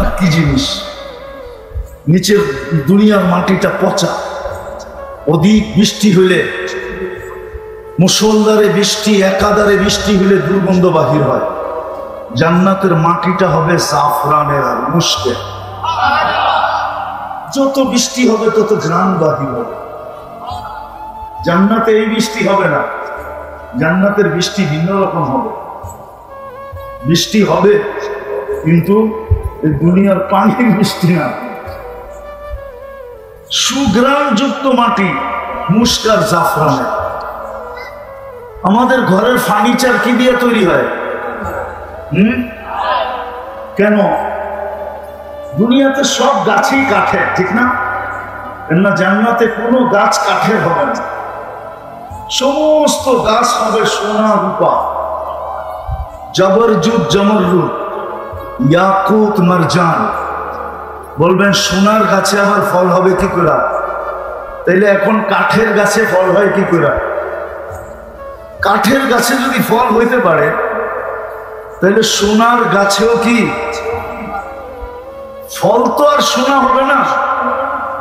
জান্নাত কি জিনিস। নিচের দুনিয়ার মাটিটা পচা, অধিক বৃষ্টি হইলে, মুষলধারে বৃষ্টি, একাধারে বৃষ্টি হইলে দুর্গন্ধ বাহির হয়। জান্নাতের মাটিটা হবে জাফরানের আর মুশকের। যত বৃষ্টি হবে তত ঘ্রাণ বাহির হবে। জান্নাতে এই বৃষ্টি হবে না, জান্নাতের বৃষ্টি ভিন্ন রকম হবে। বৃষ্টি হবে কিন্তু এই দুনিয়ার পানির বৃষ্টি না। সুঘ্রাণযুক্ত মাটি, মুশক আর জাফরানের। আমাদের ঘরের ফার্নিচার কি দিয়ে তৈরি হয়? কেন? দুনিয়াতে সব গাছই কাঠের, ঠিক না? না, জান্নাতে কোনো গাছ কাঠের হবে না, সমস্ত গাছ হবে সোনা রূপা, জবরজুদ জমরুদ, ইয়াকুত মারজান। বলবেন সোনার গাছে আবার ফল হবে কি করে? তাইলে এখন কাঠের গাছে ফল হয় কি করে? কাঠের গাছে যদি ফল হইতে পারে তাহলে সোনার গাছেও কি ফল? তো আর সোনা হবে না।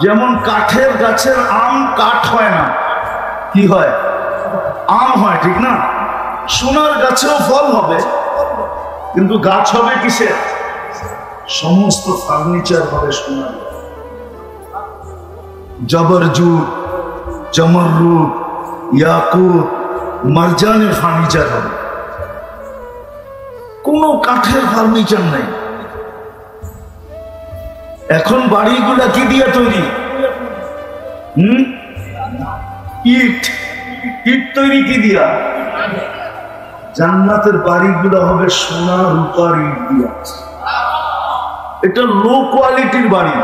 যেমন কাঠের গাছের আম কাঠ হয় না, কি হয়? আম হয়, ঠিক না? সোনার গাছেও ফল হবে, কিন্তু গাছ হবে কিসের? সমস্ত ফার্নিচার হবে সোনার। জবরজুদ জমরুদ ইয়াকুত মারজানের ফার্নিচার হবে, কোনো কাঠের ফার্নিচার নাই। এখন বাড়িগুলা কি দিয়ে তৈরি? ইট। ইট তৈরি কি দিয়া? জান্নাতের বাড়িগুলা হবে সোনা রূপার ইট দিয়া। এটা লো কোয়ালিটির বাড়ি।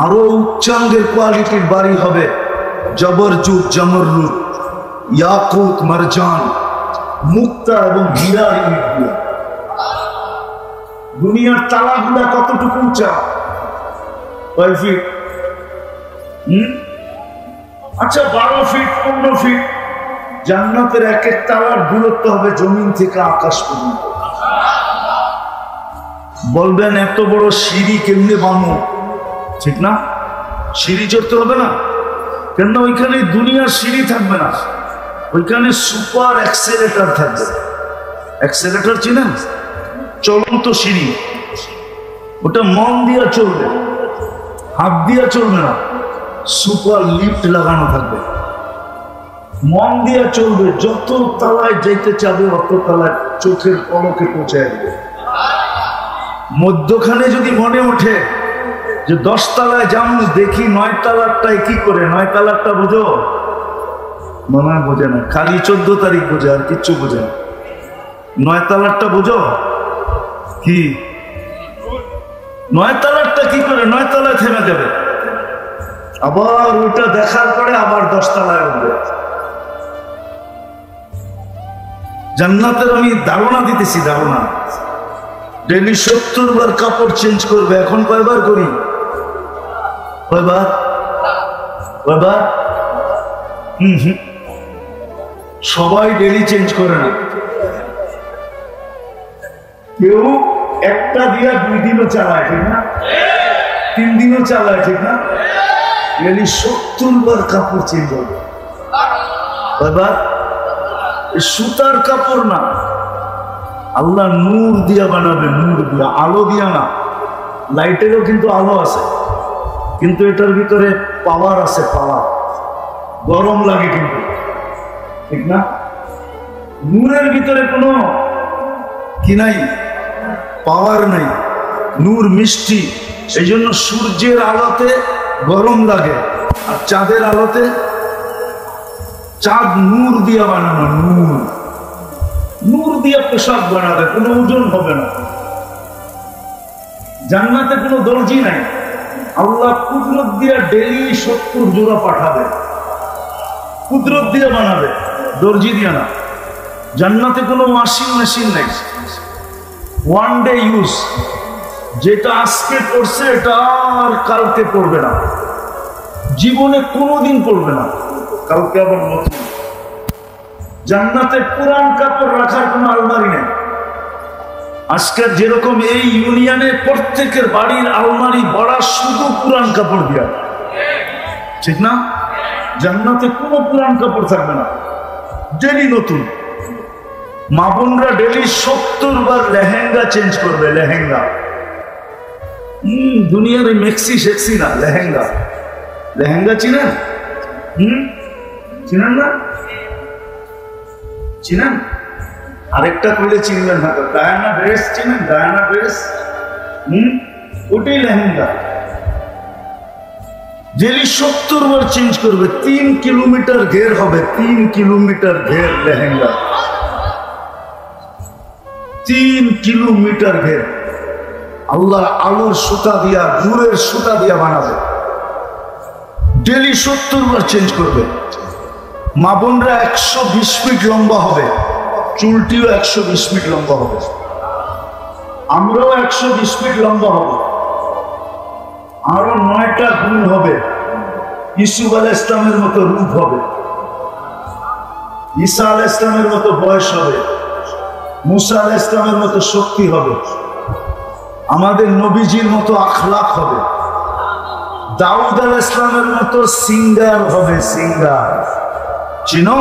আরো উচ্চাঙ্গের কোয়ালিটির বাড়ি হবে জবরজুদ জমরুদ ইয়াকুত মারজান মুক্তা এবং হীরার ইট দিয়া। দুনিয়ার তালাগুলা কতটুকু উঁচা? কয় ফিট? আচ্ছা 12 ফিট 15 ফিট। জান্নাতের এক এক তালার দূরত্ব হবে জমিন থেকে আকাশ পর্যন্ত। বলবেন এত বড় সিঁড়ি কেমনে বানো? ঠিক না, সিঁড়ি চড়তে হবে না, কেন? ওইখানে দুনিয়ার সিঁড়ি থাকবে না, ওইখানে সুপার অ্যাক্সেলেটর থাকবে। অ্যাক্সেলেটর চিনেন? চলন্ত সিঁড়ি। ওটা মন দিয়া চলবে, হাত দিয়া চলবে না। সুপার লিফট লাগানো থাকবে, মন দিয়া চলবে। যত তলায় যেতে চাবে অত তলায় চোখের পলকে পৌঁছে যাবে। মধ্যখানে যদি মনে ওঠে যে 10 তলায় যাম, দেখি 9 তলারটায় কি করে? 9 তলারটা বোঝো? মনে হয় বোঝে না, খালি 14 তারিখ বোঝে, আর কিচ্ছু বোঝে না। 9 তলারটা বোঝো কি? 9 তলারটা কি করে? 9 তলায় থেমে যাবে, আবার ওইটা দেখার পরে আবার 10 তলায় উঠবে। জান্নাতের আমি ধারণা দিতেছি, ধারণা। ডেলি 70 বার কাপড় চেঞ্জ করবে। এখন কয়বার করি? কয়বার? কয়বার? সবাই ডেলি চেঞ্জ করে না, কেউ একটা দিয়া 2 দিনও চালায়, ঠিক না? 3 দিনও চালায়, ঠিক না? ডেলি 70 বার কাপড় চেঞ্জ হবে। কয়বার? সুতার কাপড় না, আল্লাহ নূর দিয়া বানাবে, নূর দিয়া, আলো দিয়া না। লাইটেরও কিন্তু আলো আছে, কিন্তু এটার ভিতরে পাওয়ার আছে, পাওয়ার। গরম লাগে কিন্তু, ঠিক না? নূরের ভিতরে কোনো কি নাই, পাওয়ার নাই। নূর মিষ্টি, এই জন্য সূর্যের আলোতে গরম লাগে, আর চাঁদের আলোতে, চাঁদ নূর দিয়া বানানো, নূর। নূর দিয়া পোশাক বানাবে, কোনো ওজন হবে না। জান্নাতে কোনো দর্জি নাই, আল্লাহ কুদরত দিয়া ডেলি 70 জোড়া পাঠাবে, কুদরত দিয়ে বানাবে, দর্জি দিয়া না। জান্নাতে কোনো ওয়াশিং মেশিন নাই, ওয়ান ডে ইউজ। যেটা আজকে পড়ছে এটা আর কালকে পড়বে না, জীবনে কোনোদিন পড়বে না, কালকে আবার নতুন। জান্নাতে পুরান কাপড় রাখার কোনো আলমারি নেই, আজকের যেরকম এই ইউনিয়নে প্রত্যেকের বাড়ির আলমারি ভরা শুধু পুরান কাপড় দিয়া, ঠিক না? জান্নাতে কোনো পুরান কাপড় থাকবে না, ডেলি নতুন। মা বোনরা ডেলি 70 বার লেহেঙ্গা চেঞ্জ করবে, লেহেঙ্গা। দুনিয়ার মেক্সি শেক্সি না, লেহেঙ্গা। লেহেঙ্গা চিনেন? চিনেন না? চিনেন? আরেকটা করলে চিনবেন না। ডায়ানা ড্রেস চিনেন? ডায়ানা ড্রেস, ওটাই লেহেঙ্গা। ডেলি 70 বার চেঞ্জ করবে। 3 কিলোমিটার ঘের হবে, 3 কিলোমিটার ঘের লেহেঙ্গা, 3 কিলোমিটার ঘের। আল্লাহ আলোর সুতা দিয়া, নূরের সুতা দিয়া বানাবে। ডেলি 70 বার চেঞ্জ করবে। মা বোনরা 120 ফিট লম্বা হবে, চুলটিও 120 ফিট লম্বা হবে। আমরাও 120 ফিট লম্বা হবে। আরো 9টা গুণ হবে। ইসুফ আলাইহিস ইসলামের মতো রূপ হবে, ঈসা আলাইহিস ইসলামের মতো বয়স হবে, মুসা আলাইহিস ইসলামের মতো শক্তি হবে, আমাদের নবীজির মতো আখলাক হবে, দাউদ আলাইহিস ইসলামের মতো সিঙ্গার হবে, সিঙ্গার। চিনো?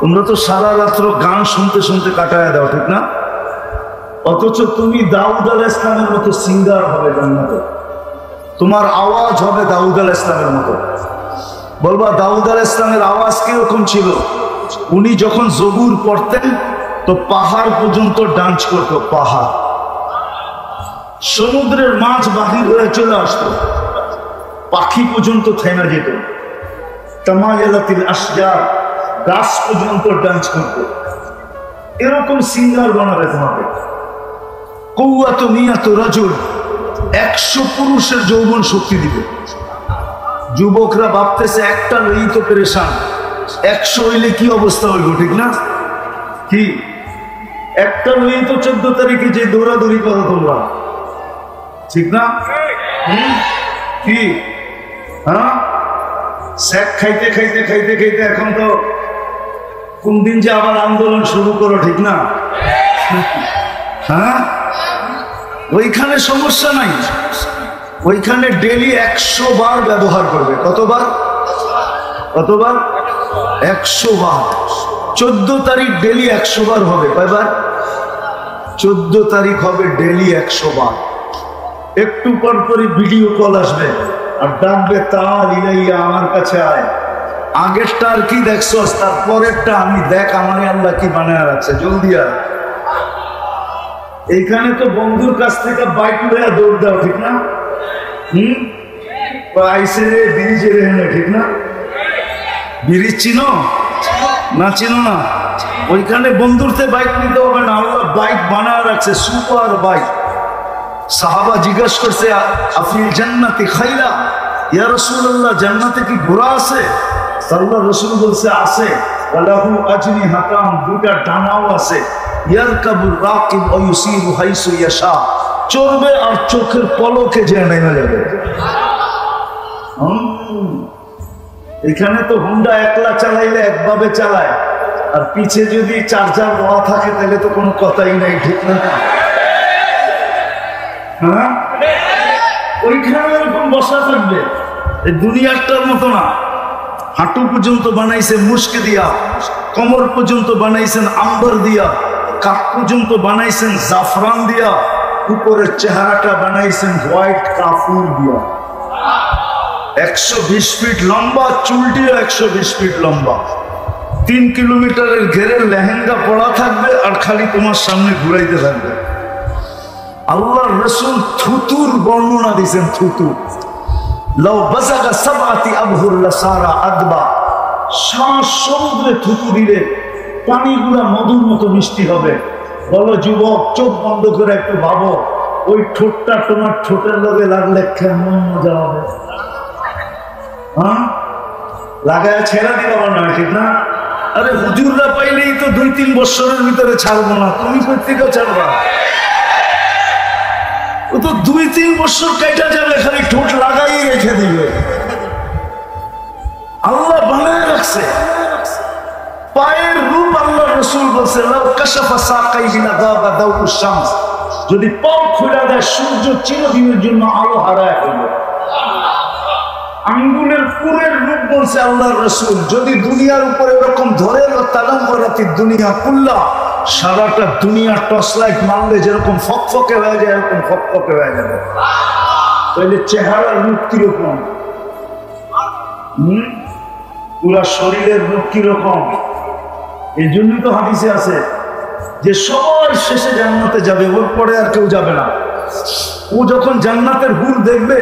তোমরা তো সারা রাত্র গান শুনতে শুনতে কাটায় দাও, ঠিক না? অথচ তুমি দাউদ আলাইহিস ইসলামের মতো সিঙ্গার হবে জান্নাতে। তোমার আওয়াজ হবে দাউদ আলাইহিস ইসলামের মতো। বলবা দাউদ আলাইহিস ইসলামের আওয়াজ কিরকম ছিল? উনি যখন জবুর পড়তেন তো পাহাড় পর্যন্ত ডান্স করতো, পাহাড়। সমুদ্রের মাছ বাহির হয়ে চলে আসতো, পাখি পর্যন্ত থেমে যেত। তামায়ালাতিল আশজার, গাছ পর্যন্ত ডান্স করতো। এরকম সিঙ্গার বানাবে তোমাকে। কওয়াতু মিয়াতু রাজুল, 100 পুরুষের যৌবন শক্তি দিবে। যুবকরা ভাবতেছে একটা লই তো পেরেশান, 100 হইলে কি অবস্থা হইব, ঠিক না? কি একটা লই তো 14 তারিখে যে দৌড়াদৌড়ি করো তোমরা, ঠিক না? কি হ্যাঁ, স্যাক খাইতে খাইতে খাইতে খাইতে এখন তো কোন দিন যে আবার আন্দোলন শুরু করো, ঠিক না? হ্যাঁ, ওইখানে সমস্যা নাই। ওইখানে ডেলি 100 বার ব্যবহার করবে। কতবার? কতবার? 100 বার। 14 তারিখ ডেলি 100 বার হবে। কয়বার? 14 তারিখ হবে ডেলি 100 বার। একটু পর পরই ভিডিও কল আসবে আর ডাকবে, তাআল ইলাইয়া, আমার কাছে আয়। আগেরটা আর কি দেখছস, তারপরেরটা আমি দেখ আমারে আল্লাহ কি বানায় রাখছে, জলদি আয়। এইখানে তো বন্ধুর কাছ থেকে বাইক লইয়া দৌড় দাও, ঠিক না? আইসে রে ব্রিজে রে, ঠিক না? ব্রিজ চিনো না? চিনো না? ওইখানে বন্ধুরতে বাইক নিতে হবে না, আল্লাহ বাইক বানায় রাখছে, সুপার বাইক। সাহাবা জিজ্ঞাসা করছে, আফিল জান্নাতি খাইলা, ইয়া রাসূলুল্লাহ, জান্নাতে কি ঘোড়া আছে? আল্লাহ রাসূল বলছে আছে। ওয়ালাহু আজনিহাতান, দুটা ডানাও আছে। ইয়ারকাবুর রাকিব ওয়া ইউসিরু হাইসু ইয়াশা, চড়বে আর চোখের পলকে যে নেমে যাবে। এখানে তো হুন্ডা একলা চালাইলে একভাবে চালায়, আর পিছে যদি চার্জার দেওয়া থাকে তাহলে তো কোনো কথাই নাই, ঠিক না? হ্যাঁ, ওইখানে এরকম বসা থাকবে। এই দুনিয়াটার মতো না। হাঁটু পর্যন্ত বানাইছে মুস্ক দিয়া, কোমর পর্যন্ত বানাইছেন আম্বর দিয়া, কাপ পর্যন্ত বানাইছেন জাফরান দিয়া, উপরের চেহারাটা বানাইছেন হোয়াইট কাফুর দিয়া। 120 ফিট লম্বা, চুলটিও 120 ফিট লম্বা। 3 কিলোমিটারের ঘেরের লেহেঙ্গা পড়া থাকবে আর খালি তোমার সামনে ঘুরাইতে থাকবে। আল্লাহর রাসূল থুতুর বর্ণনা দিয়েছেন, থুতু। লাউ বাযাগা সাবআতি আবহুর লাসারা আদবা, সমুদ্রে থুতু দিলে পানিগুলা মধুর মতো মিষ্টি হবে। বলো যুবক, চোখ বন্ধ করে একটু ভাবো, ওই ঠোঁটটা তোমার ঠোঁটের লগে লাগলে কেমন মজা হবে? হ্যাঁ, লাগায় ছেড়া দিবা না, ঠিক না? আরে হুজুররা পাইলেই তো 2-3 বছরের ভিতরে ছাড়বো না, তুমি কোথেকে ছাড়বা? ও তো 2-3 বছর কাটা যাবে, খালি ঠোঁট লাগাই রেখে দিবে। আল্লাহ বানায় রাখছে, পায়ের রূপ আল্লাহ রাসূল বলেছেন লাউ কাশাফা সাকাইহি লাযাবা দাউস শামস, যদি পাও খুলে দেয় সূর্য চিরদিনের জন্য আলো হারায় ফেলবে। আঙ্গুলের পুরের রূপ বলছে আল্লাহ রাসূল, যদি দুনিয়ার উপরে এরকম ধরে তালাম করাতি দুনিয়া কুল্লা, সারাটা দুনিয়া টর্চ লাইট মারলে যেরকম ফকফকে হয়ে যায় এরকম ফকফকে হয়ে যাবে। তাহলে চেহারার রূপ কিরকম, পুরা শরীরের রূপ কিরকম? এই জন্যই তো হাদিসে আছে যে সবাই শেষে জান্নাতে যাবে, ওর পরে আর কেউ যাবে না। ও যখন জান্নাতের হুর দেখবে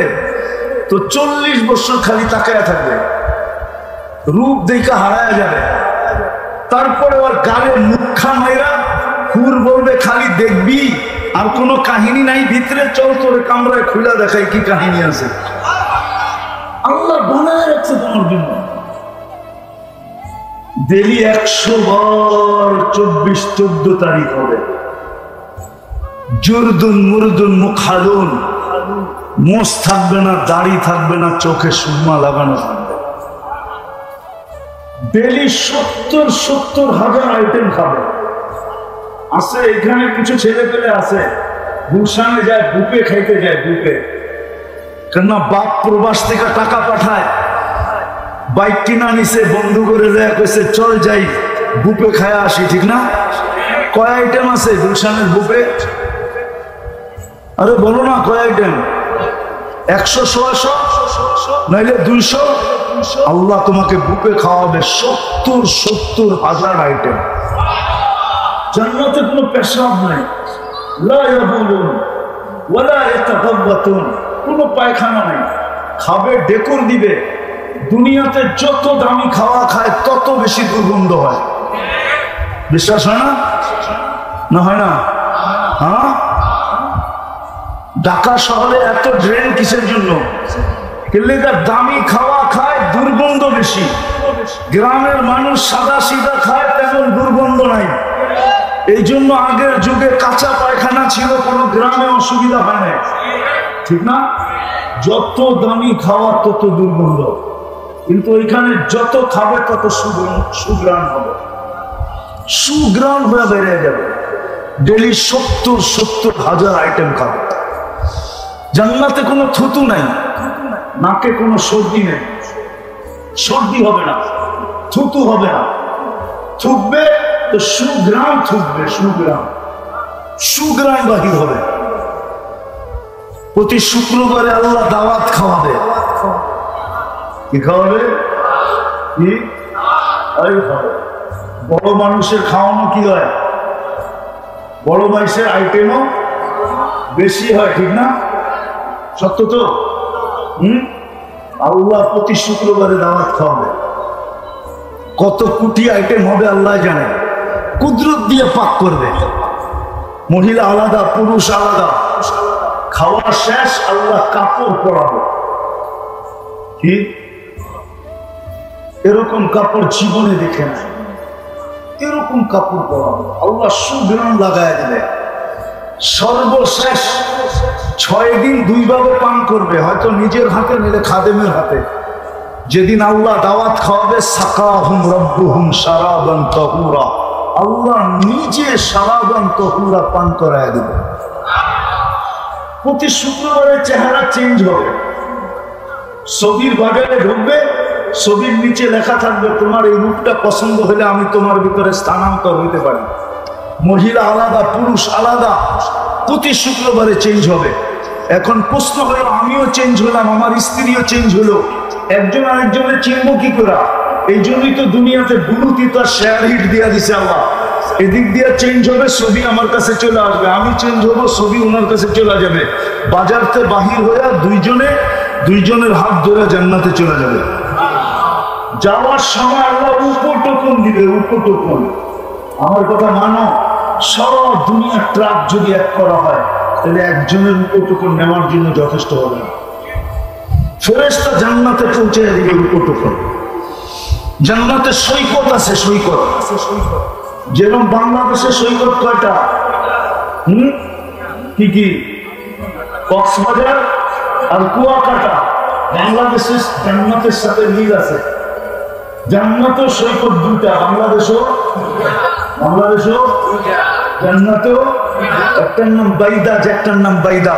তো 40 বছর খালি তাকায়া থাকবে, রূপ দেখা হারায়া যাবে। তারপরে ওর গালে মুখা মাইরা হুর বলবে খালি দেখবি, আর কোনো কাহিনী নাই ভিতরে, চল তোরে কামরায় খুলে দেখাই কি কাহিনী আছে। আল্লাহ বানায় রাখছে তোমার জন্য। ডেলি 100 বার 24-14 তারিখ হবে। জুরদুন মুরদুন মুখালুন, মোষ থাকবে না, দাড়ি থাকবে না, চোখে সুরমা লাগানো থাকবে। ডেলি 70 হাজার আইটেম খাবে। আছে এখানে কিছু ছেলে পেলে আছে গুলশানে যায় বুপে খাইতে যায়, বুপে। কেননা বাপ প্রবাস থেকে টাকা পাঠায়, বাইক কিনা নিছে, বন্ধু করে দেয়া কইছে চল যাই বুপে খায়া আসি, ঠিক না? কয় আইটেম আছে গুলশানের বুপে? আরে বলো না কয় আইটেম? 100 নাইলে 200। আল্লাহ তোমাকে বুপে খাওয়াবে 70 হাজার আইটেম। জান্নাতে কোনো পেশাব নাই, লা ইয়াবুলুন ওয়ালা ইয়াতাগাব্বাতুন, কোনো পায়খানা নাই। খাবে ডেকর দিবে। দুনিয়াতে যত দামি খাওয়া খায় তত বেশি দুর্গন্ধ হয়। বিশ্বাস হয় না? না হয় না? হ্যাঁ, ঢাকা শহরে এত ড্রেন কিসের জন্য? দামি খাওয়া খায়, দুর্গন্ধ বেশি। গ্রামের মানুষ সাদা সিধা খায়, তেমন দুর্গন্ধ নাই। এই জন্য আগের যুগে কাঁচা পায়খানা ছিল, কোনো গ্রামে অসুবিধা হয় না, ঠিক না? যত দামি খাওয়া তত দুর্গন্ধ, কিন্তু এখানে যত খাবে তত সুগ্রাণ হবে, সুগ্রাণ হয়ে বেড়ে যাবে। ডেলি 70 হাজার আইটেম খাবে। জান্নাতে কোনো থুতু নাই, নাকে কোনো সর্দি নেই, সর্দি হবে না, থুতু হবে না। থুকবে তো সুগ্রাণ থুকবে, সুগ্রাণ বাহির হবে। প্রতি শুক্রবারে আল্লাহ দাওয়াত খাওয়াবে। কি খাওয়াবে? কি খাওয়াবে? বড় মানুষের খাওয়ানো কি হয়? বড় মানুষের আইটেমও বেশি হয়, ঠিক না? সত্য তো? আল্লাহ প্রতি শুক্রবারে দাওয়াত খাওয়াবে। কত কোটি আইটেম হবে আল্লাহ জানে। কুদরত দিয়ে পাক করবে, মহিলা আলাদা, পুরুষ আলাদা। খাওয়া শেষ, আল্লাহ কাপড় পরাবে। কি এরকম কাপড় জীবনে দেখে না, এরকম কাপড় পরাবে আল্লাহ, সুগ্রাণ লাগায় দেবে। সর্বশেষ 6 দিন 2 ভাবে পান করবে, হয়তো নিজের হাতে নিলে খাদেমের হাতে। যেদিন আল্লাহ দাওয়াত খাওয়াবে, সাকাহুম রাব্বুহুম শারাবান তাহুরা, আল্লাহ নিজে শারাবান তাহুরা পান করায় দেবে। প্রতি শুক্রবারে চেহারা চেঞ্জ হবে। ছবির বাজারে ঢুকবে, ছবির নিচে লেখা থাকবে তোমার এই রূপটা পছন্দ হলে আমি তোমার ভিতরে স্থানান্তর হইতে পারি। মহিলা আলাদা, পুরুষ আলাদা, প্রতি শুক্রবারে চেঞ্জ হবে। এখন প্রশ্ন হলো, আমিও চেঞ্জ হলাম, আমার স্ত্রীও চেঞ্জ হলো, একজন আরেকজনের চিনব কি করে? এই জন্যই তো দুনিয়াতে ব্লুটুথ আর শেয়ার হিট দিয়া দিছে আল্লাহ। এদিক দিয়ে চেঞ্জ হবে, ছবি আমার কাছে চলে আসবে, আমি চেঞ্জ হবো, ছবি ওনার কাছে চলে যাবে। বাজারতে বাহির হয়ে দুইজনের হাত ধরে জান্নাতে চলে যাবে। যাওয়ার সময় আল্লাহ উপটোকন দিবে, উপটোকন। আমার কথা মানো, সারা দুনিয়ার ট্রাক যদি এক করা হয় তাহলে একজনের উপটোকন নেওয়ার জন্য যথেষ্ট হবে না। ফেরেশতা জান্নাতে পৌঁছে দিবে উপটোকন। জান্নাতে সৈকত আছে, সৈকত। যেরকম বাংলাদেশের সৈকত কয়টা? কি? কক্সবাজার আর কুয়াকাটা। বাংলাদেশের জান্নাতের সাথে মিল আছে। জান্নাত সৈকত দুইটা, বাংলাদেশও জান্নাত, একটার নাম বাইদা, একটার নাম বাইদা।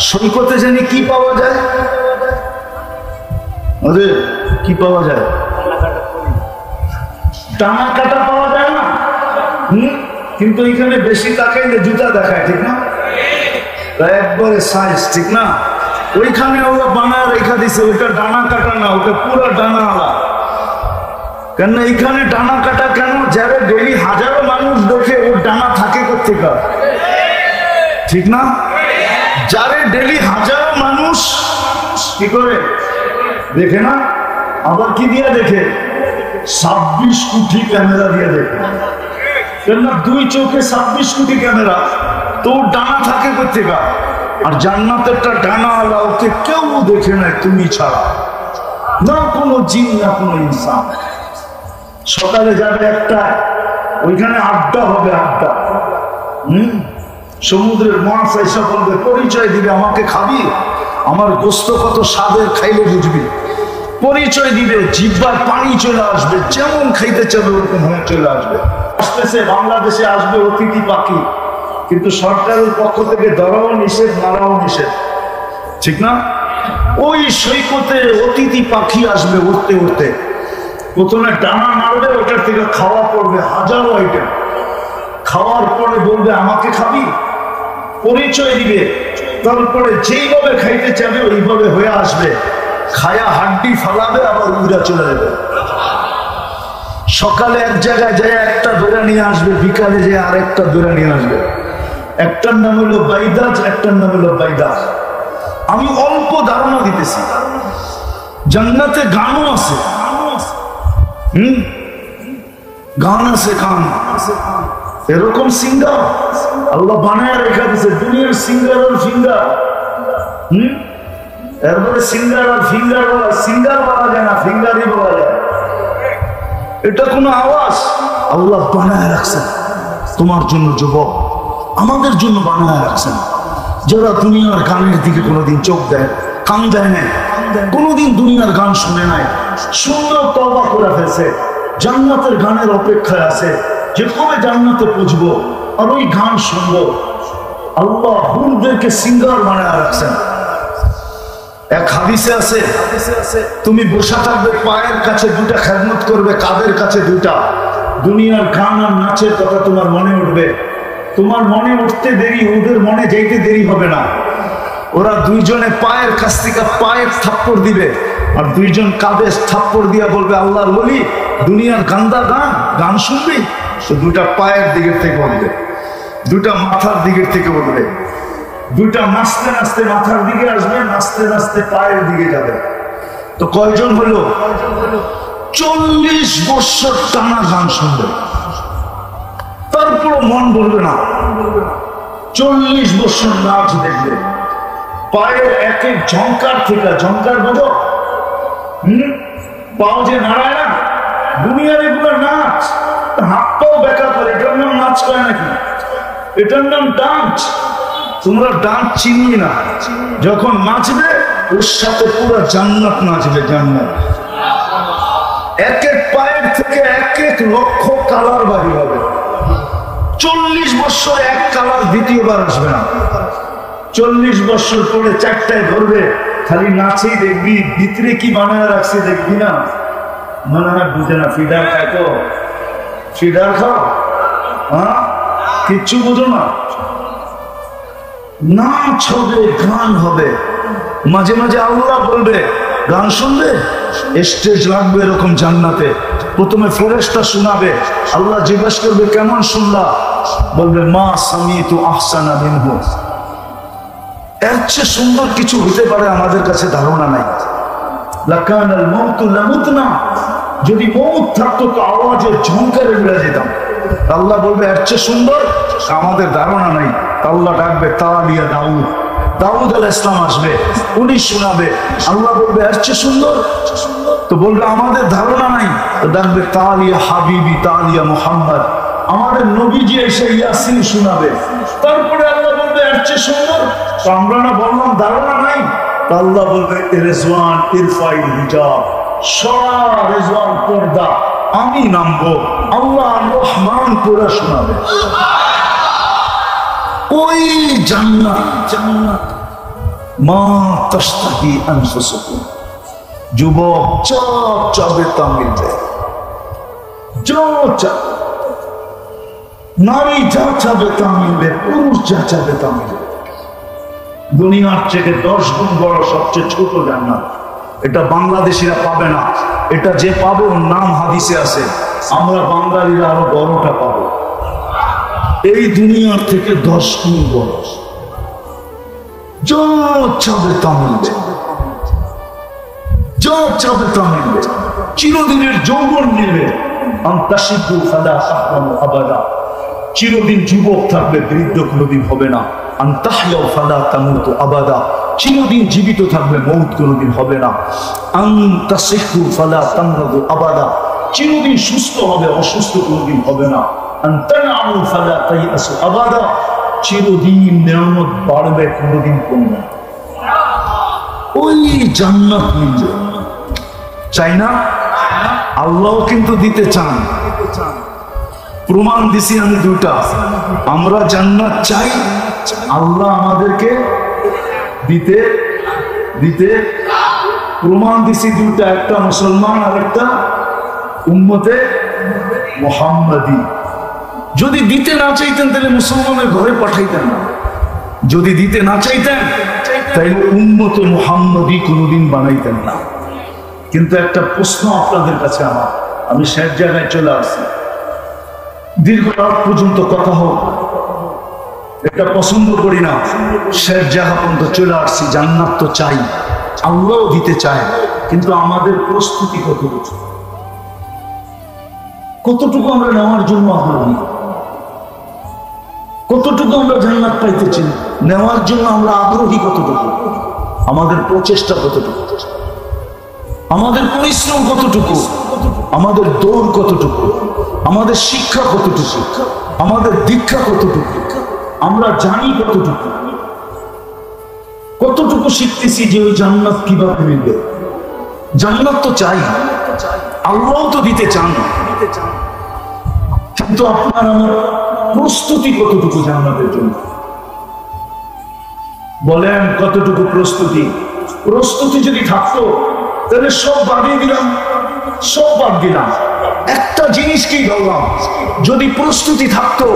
সৈকতে জানি কি পাওয়া যায়? কি পাওয়া যায়? ডানা কাটা পাওয়া যায় না? কিন্তু এখানে বেশি তাকাইলে জুতা দেখায়, ঠিক না? একবারে সাইজ, ঠিক না? ওইখানে ওরা বানায় রেখা দিছে, ওইটা ডানা কাটা না, ওটা পুরো ডানা আলা। কেন এইখানে ডানা কাটা কেন? যারা ডেলি হাজারো মানুষ দেখে ওর ডানা থাকে কোথেকে, ঠিক না? যারে ডেলি হাজারো মানুষ কি করে দেখে না, আবার কি দিয়ে দেখে? 26 কোটি ক্যামেরা দিয়ে দেখে। কেননা দুই চোখে 26 কোটি ক্যামেরা, তো ডানা থাকে কোথেকে? আর জান্নাতেরটা ডানা আলা, ওকে কেউ দেখে নাই তুমি ছাড়া, না কোনো জিন না কোনো ইনসান। সকালে যাবে একটা, ওইখানে আড্ডা হবে, আড্ডা। সমুদ্রের মাছ এসে বলবে, পরিচয় দিবে, আমাকে খাবি, আমার গোস্ত কত স্বাদের, খাইলে বুঝবি। পরিচয় দিবে, জিহ্বার পানি চলে আসবে, যেমন খাইতে চাবে ওরকম হয়ে চলে আসবে। আসতেছে বাংলাদেশে আসবে অতিথি পাখি, কিন্তু সরকারের পক্ষ থেকে ধরাও নিষেধ, মারাও নিষেধ, ঠিক না? ওই সৈকতে অতিথি পাখি আসবে উঠতে উঠতে, প্রথমে ডানা নাড়বে, ওটার থেকে খাওয়া পড়বে হাজারো আইটেম। খাওয়ার পরে বলবে আমাকে খাবি, পরিচয় দিবে, তারপরে যেইভাবে খাইতে চাবে ওইভাবে হয়ে আসবে, খায়া হাড্ডি ফালাবে, আবার উড়া চলে যাবে। সকালে এক জায়গায় যায় একটা ধরে নিয়ে আসবে, বিকালে যায় আরেকটা ধরে নিয়ে আসবে। একটার নাম হলো বাইদাজ, একটার নাম হলো বাইদাজ। আমি অল্প ধারণা দিতেছি, জান্নাতে গানও আছে, গান আছে, গান এরকম সিঙ্গার আল্লাহ বানায় রেখা দিছে। দুনিয়ার সিঙ্গার আর ফিঙ্গার, এরপরে সিঙ্গার আর ফিঙ্গার বলা, সিঙ্গার বলা যায় না, ফিঙ্গারই বলা যায়। এটা কোনো আওয়াজ আল্লাহ বানায় রাখছেন তোমার জন্য, যুবক, আমাদের জন্য বানায় রাখছেন। যারা দুনিয়ার গানের দিকে কোনোদিন চোখ দেয়, কান দেয় না, কোনোদিন দুনিয়ার গান শুনে নাই, সুন্দর তওবা করে ফেলছে, জান্নাতের গানের অপেক্ষায় আছে যে কবে জান্নাতে পৌঁছবো আর ওই গান শুনবো। আল্লাহ হুরদেরকে সিঙ্গার বানায় রাখছেন। এক হাদিসে আছে, তুমি বসে থাকবে, পায়ের কাছে দুটা খেদমত করবে, কাদের কাছে দুটা। দুনিয়ার গান আর নাচের কথা তোমার মনে উঠবে, তোমার মনে উঠতে দেরি, ওদের মনে যেতে দেরি হবে না। ওরা দুইজনে পায়ের কাছ থেকে পায়ের থাপ্পড় দিবে, আর দুইজন কাঁধে থাপ্পড় দিয়া বলবে, আল্লাহর ওলি, দুনিয়ার গান্দা গান, গান শুনবি? তো দুটা পায়ের দিকের থেকে বলবে, দুটা মাথার দিকের থেকে বলবে, দুটা নাচতে নাচতে মাথার দিকে আসবে, নাচতে নাচতে পায়ের দিকে যাবে। তো কয়জন হলো? 40 বছর টানা গান শুনবে, তারপর মন বলবে না। 40 বছর নাচ দেখবে, পায়ের এক এক ঝঙ্কার থেকে, ঝঙ্কার বোঝো, পাও যে নাড়ায় না, দুনিয়ার এগুলো নাচ, হাত পাও বেকা করে, এটার নাম নাচ করে নাকি? এটার নাম ডান্স। তোমরা ডান্স চিনি না, যখন নাচবে ওর সাথে পুরো জান্নাত নাচবে, জান্নাত। এক এক পায়ের থেকে এক এক লক্ষ কালার বাড়ি হবে। 40 বছর এক কালার দ্বিতীয়বার আসবে না। 40 বছর পরে চারটায় ধরবে, খালি নাচেই দেখবি, ভিতরে কি বানায় রাখছে দেখবি না, মনে হয় বুঝে না। ফিডার খায় তো, ফিডার খাও, হ্যাঁ, কিচ্ছু বুঝো না। নাচ হবে, গান হবে, মাঝে মাঝে আল্লাহ বলবে গান শুনবে, স্টেজ লাগবে এরকম জান্নাতে। প্রথমে ফেরেশতা শোনাবে, আল্লাহ জিজ্ঞাসা করবে কেমন শুনলা, বলবে মা সামিতু আহসানা মিনহু। এর চেয়ে সুন্দর কিছু হতে পারে আমাদের কাছে ধারণা নাই। লাকানাল মাউতু লামুতনা, যদি মউত থাকতো তো আওয়াজে ঝংকারে উড়ে যেতাম। আল্লাহ বলবে এর চেয়ে সুন্দর আমাদের ধারণা নাই। আল্লাহ ডাকবে তালিয়া দাউদ, দাউদ আলাইহিস সালাম আসবে, উনি শোনাবে। আল্লাহ বলবে এর চেয়ে সুন্দর, তো বলবে আমাদের ধারণা নাই। তো ডাকবে তালিয়া হাবিবি, তালিয়া মুহাম্মদ, আমাদের নবীজি এসে ইয়াসিন শোনাবে। তারপরে আল্লাহ বলবে এর চেয়ে সুন্দর, তো আমরা না বললাম ধারণা নাই। আল্লাহ বলবে রিজওয়ান ইরফাইল হিজাব, সরা রেজওয়ান পর্দা আমি নামবো, আল্লাহ রহমান পড়ে শোনাবে। ওই জান্নাত, জান্নাত মা তাশতাহি আনফুসুকুম, যুবক যা চাবে তা মিলবে, যা চাবে। নারী যা চাবে তা মিলবে, পুরুষ যা চাবে তা মিলবে। দুনিয়ার থেকে 10 গুণ বড় সবচেয়ে ছোট জান্নাত, এটা বাংলাদেশিরা পাবে না। এটা যে পাবে ওর নাম হাদিসে আছে, আমরা বাঙালিরা আরো বড়টা পাবো। এই দুনিয়ার থেকে 10 গুণ বড়, যা চাবে তা মিলবে, যা চাবে তা মিলবে। চিরদিনের যৌবন মিলবে, আনতাশিবু ফালা তাহরামু আবাদা, চিরদিন যুবক থাকবে, বৃদ্ধ কোনোদিন হবে না। আনতাহইয়াউ ফালা তামুতু আবাদা, চিরদিন জীবিত থাকবে, মৌত কোনোদিন হবে না। আনতাসিহু ফালা তামরাদু আবাদা, চিরদিন সুস্থ হবে, অসুস্থ কোনোদিন হবে না। আনতানআমু ফালা তাইয়াসু আবাদা, চিরদিন নিয়ামত বাড়বে, কোনোদিন কমবে না। ওই জান্নাত মিলবে, চাই না? আল্লাহ কিন্তু দিতে চান। প্রমাণ দিছি আমি দুটা, আমরা জান্নাত চাই, আল্লাহ আমাদেরকে দিতে দিতে প্রমাণ দিছি দুটা, একটা মুসলমান আর একটা উম্মতে মুহাম্মাদি। যদি দিতে না চাইতেন তাহলে মুসলমানের ঘরে পাঠাইতেন না, যদি দিতে না চাইতেন তাইলে উম্মতে মুহাম্মাদি কোনোদিন বানাইতেন না। কিন্তু একটা প্রশ্ন আপনাদের কাছে আমার, আমি শেষ জায়গায় চলে আসছি, দীর্ঘ রাত পর্যন্ত কথা হোক, এটা পছন্দ করি না, শেষ জায়গা পর্যন্ত চলে আসছি। জান্নাত তো চাই, আল্লাহ দিতে চায়, কিন্তু আমাদের প্রস্তুতি কতটুকু, কতটুকু আমরা নেওয়ার জন্য আগ্রহী, কতটুকু আমরা জান্নাত পাইতেছি, নেওয়ার জন্য আমরা আগ্রহী কতটুকু, আমাদের প্রচেষ্টা কতটুকু, আমাদের পরিশ্রম কতটুকু, আমাদের দৌড় কতটুকু, আমাদের শিক্ষা কতটুকু, আমাদের দীক্ষা কতটুকু, আমরা জানি কতটুকু, কতটুকু শিখতেছি যে ওই জান্নাত কিভাবে মিলবে। জান্নাত তো চাই, আল্লাহ তো দিতে চান, কিন্তু আপনার আমার প্রস্তুতি কতটুকু জান্নাতের জন্য, বলেন কতটুকু প্রস্তুতি? প্রস্তুতি যদি থাকতো তাহলে সব বাদিয়ে দিলাম, সব বাদ দিলাম, একটা জিনিসকেই ধরলাম। যদি প্রস্তুতি থাকতো,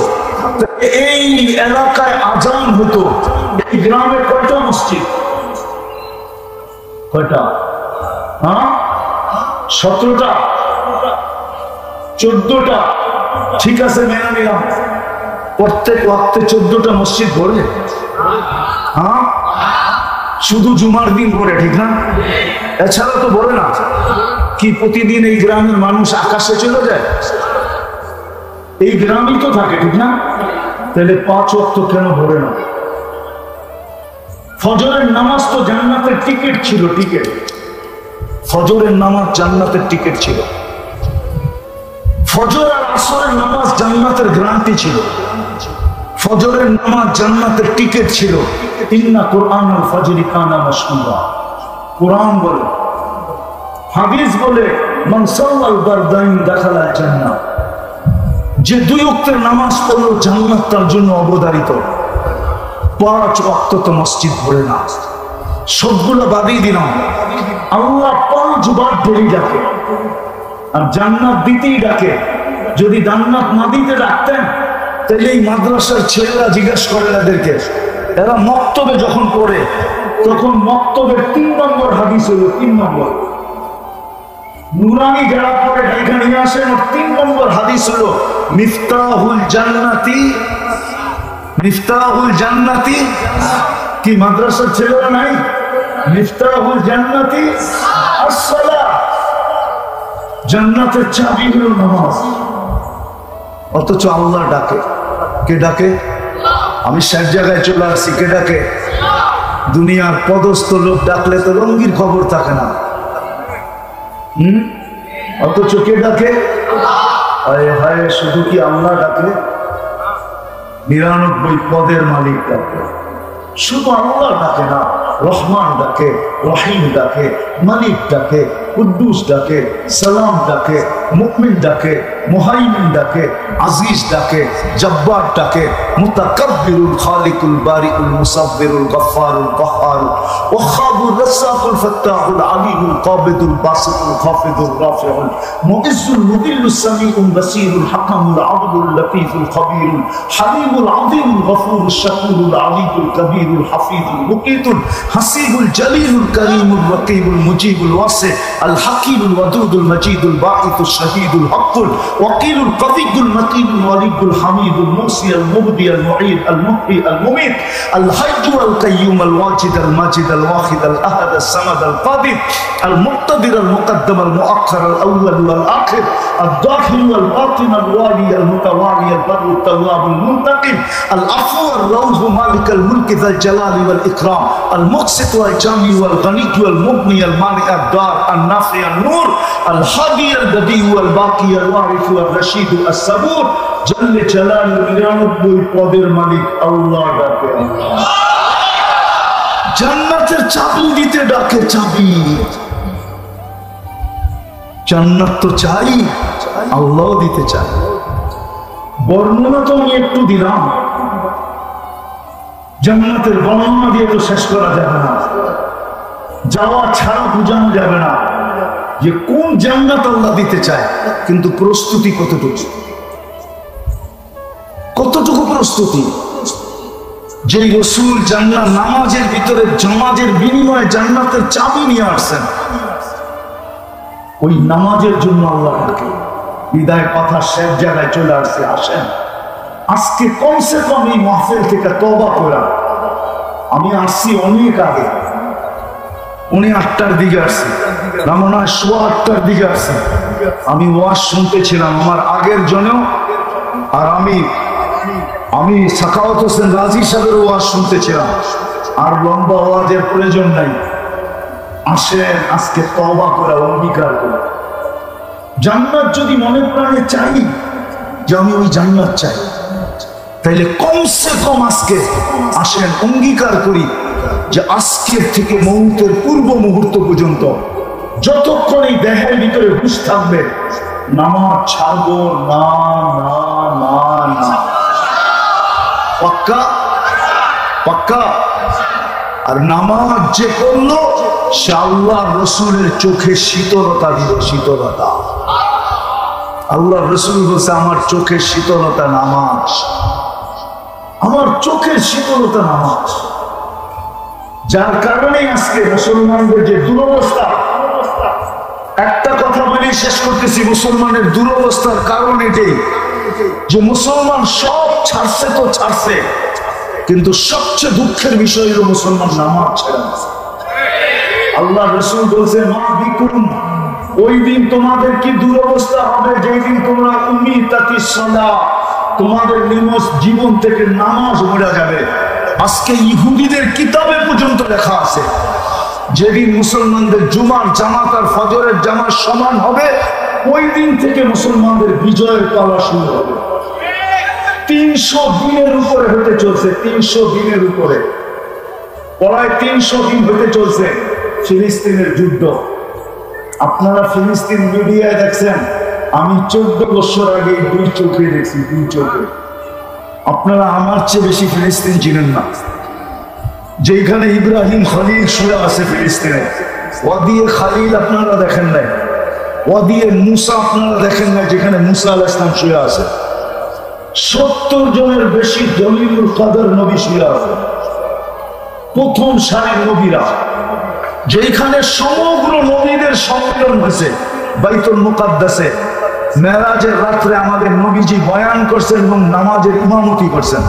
এই এলাকায় আজান হতো, এই গ্রামে কয়টা মসজিদ? কয়টা? হ্যাঁ, 17টা, 14টা, ঠিক আছে মেনে নিলাম। প্রত্যেক ওয়াক্তে 14টা মসজিদ ভরে? হ্যাঁ, শুধু জুমার দিন ভরে, ঠিক না? এছাড়া তো ভরে না। কি প্রতিদিন এই গ্রামের মানুষ আকাশে চলে যায়? এই গ্রামই তো থাকে, ঠিক না? তাহলে 5 ওয়াক্ত কেন ভরে না? ফজরের নামাজ তো জান্নাতের টিকিট ছিল, টিকিট। ফজরের নামাজ জান্নাতের টিকিট ছিল, ফজর আর আসরের নামাজ জান্নাতের গ্যারান্টি ছিল, ফজরের নামাজ জান্নাতের টিকিট ছিল। ইন্না কুরআনুল ফাজরি কানা মাশহুরা, কুরআন বলে, হাদিস বলে, মান সাল্লাল বারদাইন দাখালাল জান্নাহ, যে 2 ওয়াক্তের নামাজ পড়লো জান্নাত তার জন্য অবধারিত। 5 ওয়াক্ত তো মসজিদ ভরে না, সবগুলো বাদিয়ে দিলাম। আল্লাহ 5 বার ধরে ডাকে, আর জান্নাত দিতেই ডাকে। যদি জান্নাত না দিতে ডাকতেন তাহলে এই মাদ্রাসার ছেলেরা জিজ্ঞাসা করে এদেরকে, এরা মক্তবে যখন পড়ে তখন মক্তবের 3 নম্বর হাদিস হলো, 3 নম্বর নুরানি যারা পড়ে ঢাকা নিয়ে আসেন, 3 নম্বর হাদিস হলো মিফতাহুল জান্নাতি, মিফতাহুল জান্নাতি। কি মাদ্রাসার ছেলেরা নাই? মিফতাহুল জান্নাতি আসসালাহ, জান্নাতের চাবি হলো নামাজ। অথচ আল্লাহ ডাকে, কে ডাকে? আমি শেষ জায়গায় চলে আসছি, কে ডাকে? দুনিয়ার পদস্থ লোক ডাকলে তো রঙ্গির খবর থাকে না, অথচ কে ডাকে? হায় হায়, শুধু কি আল্লাহ ডাকে? 99 পদের মালিক ডাকে, শুধু আল্লাহ ডাকে না। রহমান ডাকে, রহিম ডাকে, মালিক ডাকে, কুদ্দুস ডাকে, সালাম ডাকে, মুমিন ডাকে, মুহাইমিন ডাকে, আজিজ ডাকে, জব্বার ডাকে, মুতাকাব্বিরুল খালিকুল বারিউল মুসাব্বিরুল গফফারুল কহ্হারুল ওয়াহ্হাবুর রাজ্জাকুল ফাত্তাহুল আলিমুল কাবিদুল বাসিতুল খাফিদুর রাফিউল মুইজ্জুল মুদিল্লুস সামিউল বাসীরুল হাকামুল আদলুল লতীফুল খবীরুল হালিমুল আযীমুল গফুরুশ শাকুরুল আলীউল কবীরুল হাফিজুল মুকীতুল হাসিবুল জলিলুল করিমুল রকিবুল মুজিবুল ওয়াসি আল হাকিমুল ওয়াদুদুল মজিদুল বাঈতুশ শাহীদুল হকুল ওয়াকিলুল কবিয়ুল মতিনুল ওয়ালিদুল হামিদুল মুসি আল মুবদি আল মুঈদ আল মুহয়ি আল মুমীত আল হাইয়্যু আল কাইয়্যুম আল ওয়াজিদ আল মাজিদ আল ওয়াহিদ আল আহাদ আল সামাদ আল কাদির আল মুক্তাদির আল মুকদ্দম আল মুআখ্খার আল আউয়াল ওয়াল আখির আল দাখিল ওয়াল বাতিন আল ওয়ালি আল মুতাওয়ালি আল বার আল তাওয়াব আল মুনতাকিম আল আফু আল রাউফ মালিক আল মুলক যাল জালাল ওয়াল ইকরাম আল মুকসিত ওয়াল জামি ওয়াল গনি ওয়াল মুগনি আল মানি আল দার আল নাফি আল নূর আল হাদি আল বদি ওয়াল বাকি আল ওয়ারিস ওয়াল রশিদ আল সাবুর জাল্লে জালাল 99 পদের মালিক আল্লাহ ডাকে আল্লাহ। জান্নাতের চাবি দিতে ডাকে, চাবি। জান্নাত তো চাই, আল্লাহ দিতে চাই। বর্ণনা তো আমি একটু দিলাম, জান্নাতের বর্ণনা দিয়ে তো শেষ করা যাবে না, যাওয়া ছাড়া বোঝানো যাবে না যে কোন জান্নাত আল্লাহ দিতে চায়, কিন্তু প্রস্তুতি কতটুকু, কতটুকু প্রস্তুতি। যে রাসূল জান্নাত নামাজের ভিতরে নামাজের বিনিময়ে জান্নাতের চাবি নিয়ে আসছেন, ওই নামাজের জন্য আল্লাহ ডাকে। বিদায় কথা শেষ জায়গায় চলে আসছে, আসেন আজকে কমসে কম এই মাহফিল থেকে তওবা করা। আমি আসছি অনেক আগে, উনি 8টার দিকে আসছে, না মনে হয় 8:15টার দিকে আসছে। আমি ওয়াজ শুনতেছিলাম আমার আগের জনেও, আর আমি সাখাওয়াত হোসেন রাজি সাহেবের ওয়াজ শুনতেছিলাম। আর লম্বা ওয়াজের প্রয়োজন নাই, আসেন আজকে তওবা করে অঙ্গীকার করে। জান্নাত যদি মনে প্রাণে চাই যে আমি ওই জান্নাত চাই, তাইলে কমসে কম আজকে আসেন অঙ্গীকার করি যে আজকের থেকে মৌতের পূর্ব মুহূর্ত পর্যন্ত যতক্ষণ এই দেহের ভিতরে হুঁশ থাকবে নামাজ ছাড়বো না, না, না, না। পাক্কা পাক্কা। আর নামাজ যে করলো সে আল্লাহ রসুলের চোখে শীতলতা দিল, শীতলতা। আল্লাহ রসুল বলছে আমার চোখের শীতলতা নামাজ, আমার চোখের শীতলতা নামাজ। যার কারণে আজকে মুসলমানদের যে দুরবস্থা, একটা কথা বলে শেষ করতেছি, মুসলমানের দুরবস্থার কারণ এটাই যে মুসলমান সব ছাড়ছে তো ছাড়ছে, কিন্তু সবচেয়ে দুঃখের বিষয় হলো মুসলমান নামাজ ছেড়ে দিয়েছে। আল্লাহ রাসূল বলেছেন মা বিকুম, ওই দিন তোমাদের কি দুরবস্থা হবে যেই দিন তোমরা উম্মিতাতিস সালাহ, তোমাদের নিমজ জীবন থেকে নামাজ মরে যাবে। আজকে ইহুদিদের কিতাবে পর্যন্ত লেখা আছে যেদিন মুসলমানদের জুমার জামাত আর ফজরের জামাত সমান হবে, ওই দিন থেকে মুসলমানদের বিজয়ের পালা শুরু হবে। 300 দিনের উপরে হতে চলছে, 300 দিনের উপরে, প্রায় 300 দিন হতে চলছে ফিলিস্তিনের যুদ্ধ। আপনারা ফিলিস্তিন মিডিয়ায় দেখছেন, আমি 14 বছর আগে 2 চোখে দেখছি, 2 চোখে। আপনারা আমার চেয়ে বেশি ফিলিস্তিন চিনেন না। যেখানে ইব্রাহিম খলিল শুয়ে আছে ফিলিস্তিনে, ওয়াদিয়ে খালিল আপনারা দেখেন নাই, ওয়াদিয়ে মুসা আপনারা দেখেন নাই, যেখানে মুসা আলাইহিস সালাম শুয়ে আছে। 70 জনের বেশি দলিলুল কদর নবী শুয়ে আছে, প্রথম সারির নবীরা, যেখানে সমগ্র নবীদের সম্মেলন হয়েছে বাইতুল মুকাদ্দাসে। মেরাজের রাত্রে আমাদের নবীজি বয়ান করছেন এবং নামাজের ইমামতি করছেন।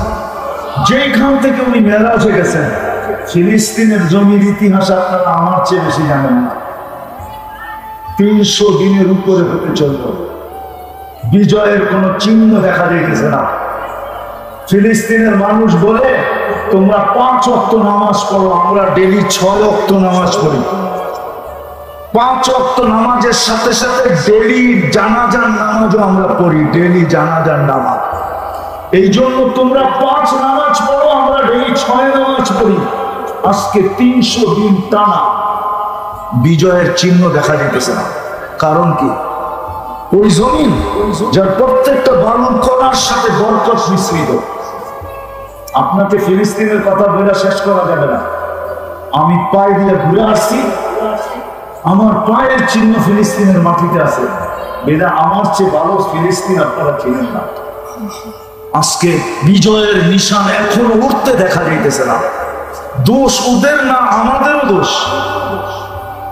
যেখান থেকে উনি মেরাজে গেছেন, ফিলিস্তিনের জমির ইতিহাস আপনারা আমার চেয়ে বেশি জানেন না। 300 দিনের উপরে হতে চলল, বিজয়ের কোন চিহ্ন দেখা যাইতেছে না। ফিলিস্তিনের মানুষ বলে তোমরা 5 ওয়াক্ত নামাজ পড়ো, আমরা ডেইলি 6 ওয়াক্ত নামাজ পড়ি। 5 ওয়াক্ত নামাজের সাথে সাথে ডেইলি জানাজার নামাজও আমরা পড়ি, ডেইলি জানাজার নামাজ। এই জন্য তোমরা 5 নামাজ পড়ো, আমরা ডেইলি 6 নামাজ পড়ি। আজকে 300 দিন টানা বিজয়ের চিহ্ন দেখা যেতেছে না। কারণ কি? ওই জমিন যার প্রত্যেকটা বালুর কণার সাথে বরকত মিশ্রিত। আপনাকে ফিলিস্তিনের কথা বলে শেষ করা যাবে না। আমি পায়ে দিয়ে ঘুরে আসছি, আমার পায়ের চিহ্ন ফিলিস্তিনের মাটিতে আছে। বেদা আমার চেয়ে ভালো ফিলিস্তিন আপনারা চিনেন না। আজকে বিজয়ের নিশান এখনো উঠতে দেখা যাইতেছে না। দোষ ওদের না, আমাদেরও দোষ।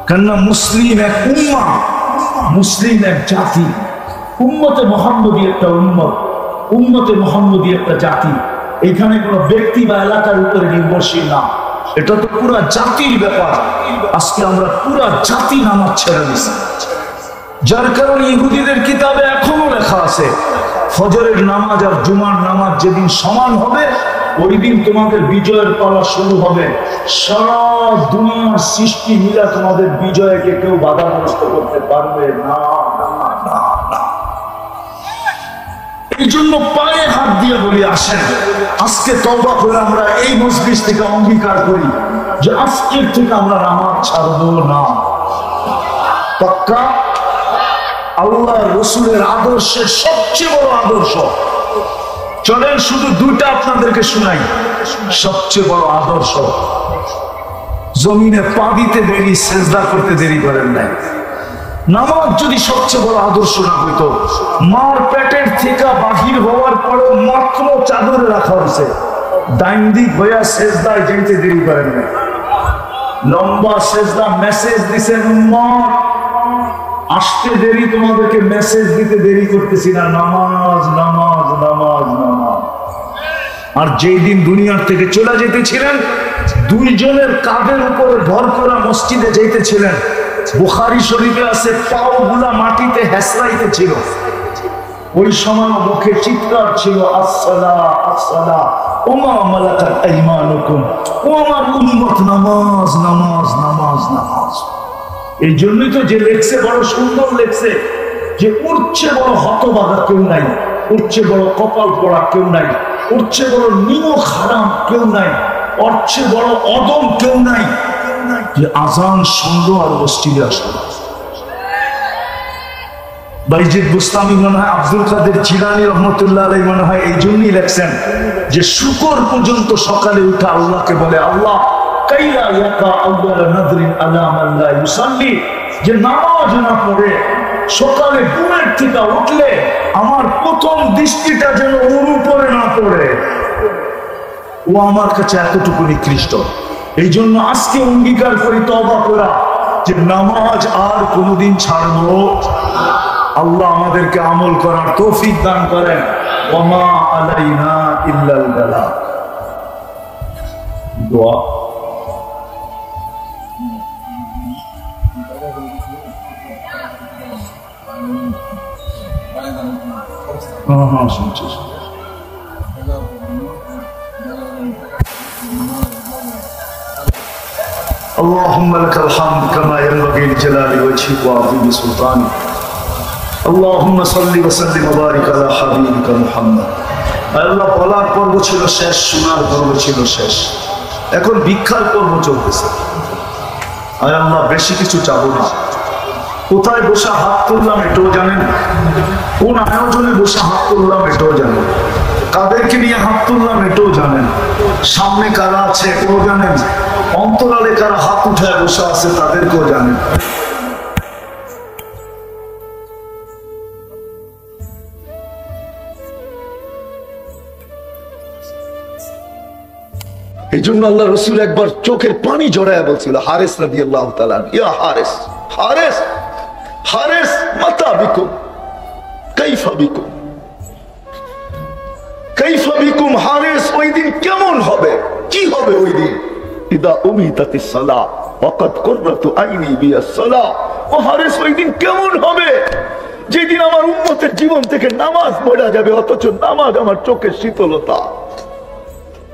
কেননা মুসলিম এক উম্মাহ, মুসলিম এক জাতি, উম্মতে মুহাম্মদী একটা উম্মত, উম্মতে মুহাম্মদী একটা জাতি। এখানে কোনো ব্যক্তি বা এলাকার উপরে নির্ভরশীল না, এটা তো পুরো জাতির ব্যাপার। আজকে আমরা পুরো জাতি নামাজ ছেড়ে দিচ্ছি, যার কারণে ইহুদিদের কিতাবে এখনো লেখা আছে ফজরের নামাজ আর জুমার নামাজ যেদিন সমান হবে ওই দিন তোমাদের বিজয়ের পালা শুরু হবে। সারা দুনিয়ার সৃষ্টি মিলে তোমাদের বিজয়কে কেউ বাধাগ্রস্ত করতে পারবে না। এই জন্য পায়ে হাত দিয়ে বলি, আসেন আজকে তওবা করে আমরা এই মজলিস থেকে অঙ্গীকার করি যে আজকের থেকে আমরা নামাজ ছাড়বো না। পাক্কা? আল্লাহ রসুলের আদর্শের সবচেয়ে বড় আদর্শ। চলেন শুধু দুইটা আপনাদেরকে শোনাই। সবচেয়ে বড় আদর্শ, জমিনে পা দিতে দেরি, সেজদা করতে দেরি করেন নাই। নামাজ যদি সবচেয়ে বড় আদর্শ না হইতো, মার পেটের থেকে বাহির হওয়ার পরে মাত্র চাদরে রাখা হয়েছে, ডাইন দিক হইয়া সেজদায় যেতে দেরি করেন নাই। লম্বা সেজদা, মেসেজ দিছেন উম্মত আসতে দেরি, তোমাদেরকে মেসেজ দিতে দেরি করতেছি না, নামাজ নামাজ নামাজ নামাজ। আর যেই দিন দুনিয়ার থেকে চলে যেতেছিলেন, দুইজনের কাঁধের উপরে ভর করা মসজিদে যেতেছিলেন। বুখারী শরীফে আছে পাও গুলা মাটিতে হেসরাইতে ছিল। ওই সময় মুখে চিৎকার ছিল, আসসালা আসসালা ওমা মালাকাত আইমানুকুম, ও আমার উম্মত নামাজ নামাজ নামাজ নামাজ। এই জন্যই তো যে লেখছে বড় সুন্দর লেখছে যে উঠছে বড় হতবাগা কেউ নাই, উঠছে বড় কপাল পড়া কেউ নাই, উঠছে বড় নিমক হারাম কেউ নাই, উঠছে বড় অদম কেউ নাই যে আজান শুনলো আর মসজিদে আসলো। বাইজিদ বুস্তামি মনে হয় আব্দুল কাদের জিলানী রহমতুল্লাহ আলাইহি মনে হয় এই জন্যই লেখছেন যে শুকর পর্যন্ত সকালে উঠে আল্লাহকে বলে, আল্লাহ কাইলা ইয়াকা আউয়াল নাযরিন আলা মান লা ইউসাল্লি, যে নামাজ না পড়ে সকালে ঘুমের থেকে উঠলে আমার প্রথম দৃষ্টিটা যেন ওর উপরে না পড়ে, ও আমার কাছে এতটুকু নিকৃষ্ট। এই জন্য আজকে অঙ্গীকার করি তওবা করা যে নামাজ আর কোনোদিন ছাড়বো। আল্লাহ আমাদেরকে আমল করার তৌফিক দান করেন। ওমা আলাইনা ইল্লাল বালাগ। দোয়া শুনছিস? اللهم لك الحمد كما ينبغي لجلال وجهك وعظيم سلطانك. اللهم صل وسلم وبارك على حبيبك محمد. আল্লাহ বলার পর্ব ছিল শেষ, শোনার পর্ব ছিল শেষ, এখন ভিক্ষার পর্ব চলতেছে। আর আল্লাহ বেশি কিছু চাবো না। কোথায় বসে হাত তুললাম এটাও জানেন, কোন আয়োজনে বসে হাত তুললাম এটাও জানেন, কাদেরকে নিয়ে হাত তুললাম এটাও জানেন, সামনে কারা আছে এটাও জানেন, অন্তরালে কারা হাত উঠায় বসে আছে তাদেরকেও জানেন। এই জন্য আল্লাহ রসুল একবার চোখের পানি জড়ায় বলছিল, হারেস রাদিয়াল্লাহু তাআলা, ইয়া হারেস হারেস হারেস মাতা বিকুম কাইফা বিকুম কাইফা বিকুম। হারেস ওই দিন কেমন হবে, কি হবে ওই দিন? ইদা উমিতাতিস সালাহ ওয়াকাদ কুররাতু আইনি বিয়াস সালাহ। ও হারেস ওই দিন কেমন হবে যেদিন আমার উম্মতের জীবন থেকে নামাজ পড়া যাবে, অথচ নামাজ আমার চোখের শীতলতা।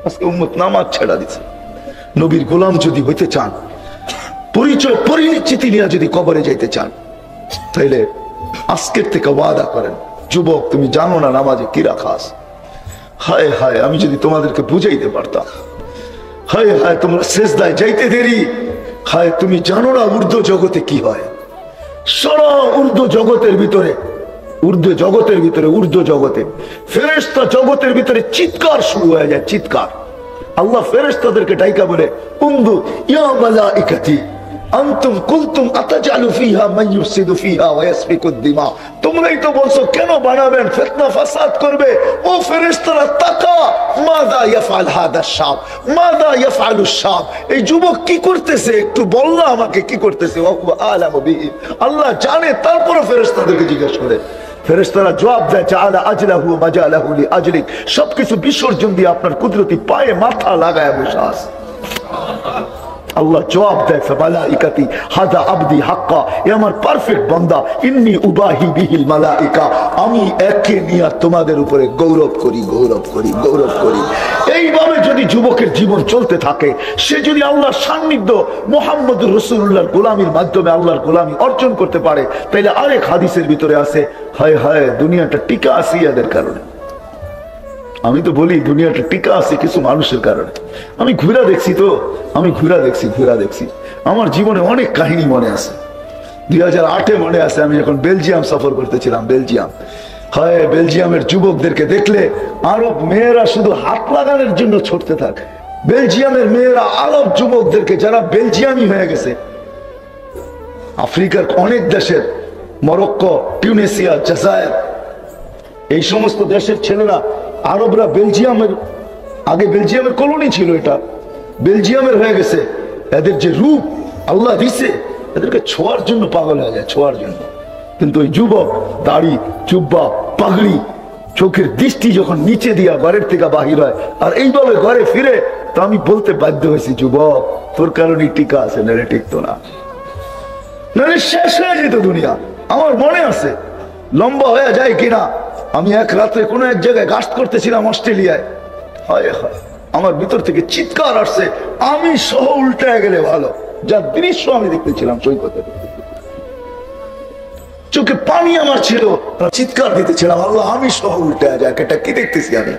আজকে উম্মত নামাজ ছেড়া দিচ্ছে। নবীর গোলাম যদি হইতে চান, পরিচয় পরিচিতি নিয়ে যদি কবরে যাইতে চান, তাইলে আজকের থেকে ওয়াদা করেন, যুবক তুমি জানো না নামাজে কি রাখা আছে। হায় হায়, আমি যদি তোমাদেরকে বুঝাইতে পারতাম। হায় হায় তোমরা সেজদায় যাইতে দেরি, হায় তুমি জানো না ঊর্ধ্ব জগতে কি হয়। সারা ঊর্ধ্ব জগতের ভিতরে, ঊর্ধ্ব জগতে ফেরেশতা জগতের ভিতরে চিৎকার শুরু হয়ে যায়, চিৎকার। আল্লাহ ফেরেশতাদেরকে ডাইকা বলে, উনদুর ইয়া মালাইকাতি আনতুম কুলতুম আতাজালু ফিহা মান ইউফসিদু ফিহা ওয়া ইয়াসফিকুদ দিমা। তোমরাই তো বলছো কেন বানাবেন, ফিতনা ফাসাদ করবে। ও ফেরেশতারা তাকা, মাযা ইয়াফআল হাদা শাব, মাযা ইয়াফআলুশ শাব, এই যুবক কি করতেছে একটু বল না আমাকে, কি করতেছে। ওয়া হুয়া আলামু বিহি, আল্লাহ জানে, তারপরে ফেরেশতাদেরকে জিজ্ঞাসা করে। ফেরেশতারা জবাব দেয়, জাআলা আজলাহু মাজালাহু লিআজলিক, সবকিছু বিসর্জন দিয়ে আপনার কুদরতি পায়ে মাথা লাগায় বসে আছে। আল্লাহ জবাব দেয়, ফামালাইকাতি হাদা আবদি হাক্কা, এ আমার পারফেক্ট বান্দা, ইন্নী উবাহি বিহিল মালাইকা, আমি একে নিয়ে তোমাদের উপরে গৌরব করি। এইভাবে যদি যুবকের জীবন চলতে থাকে, সে যদি আল্লাহর সান্নিধ্য মুহাম্মদুর রাসূলুল্লাহর গোলামির মাধ্যমে আল্লাহর গোলামি অর্জন করতে পারে, তাইলে আরেক হাদিসের ভিতরে আছে, হায় হায় দুনিয়াটা টিকা আছে এদের কারণে। আমি তো বলি দুনিয়াটা টিকা আছে কিছু মানুষের কারণে। আমি ঘুরা দেখছি, আমার জীবনে অনেক কাহিনী মনে আছে। 2008-এ মনে আছে, আমি যখন বেলজিয়াম সফর করতেছিলাম, বেলজিয়ামের যুবকদেরকে দেখলে আরব মেয়েরা শুধু হাত লাগানোর জন্য ছুটতে থাকে। বেলজিয়ামের মেয়েরা আরব যুবকদেরকে, যারা বেলজিয়ামই হয়ে গেছে, আফ্রিকার অনেক দেশের, মরক্কো, টিউনিসিয়া, জাজায়ের, এই সমস্ত দেশের ছেলেরা, আরবরা বেলজিয়ামের, আগে বেলজিয়ামের কলোনি ছিল, এটা বেলজিয়ামের হয়ে গেছে। এদের যে রূপ আল্লাহ দিছে, এদেরকে ছোঁয়ার জন্য পাগল হয়ে যায়, ছোঁয়ার জন্য। কিন্তু ওই যুবক দাড়ি, জুব্বা, পাগড়ি, চোখের দৃষ্টি যখন নিচে দিয়া ঘরের থেকে বাহির হয় আর এইভাবে ঘরে ফিরে, তো আমি বলতে বাধ্য হয়েছি, যুবক তোর কারণে টিকা আছে, নাহলে টিকতো না, নাহলে শেষ হয়ে যেত দুনিয়া। আমার মনে আছে, লম্বা হয়ে যায় কিনা, আমি এক রাত্রে কোনো এক জায়গায় গাস্ট করতেছিলাম অস্ট্রেলিয়ায়, হায় হায় আমার ভিতর থেকে চিৎকার আসছে, আমি সহ উল্টায় গেলে ভালো। যা দৃশ্য আমি দেখতেছিলাম সৈকতে, চোখে পানি আমার ছিল, চিৎকার দিতেছিলাম, আল্লাহ আমি সহ উল্টায় যায়, এটা কি দেখতেছি আমি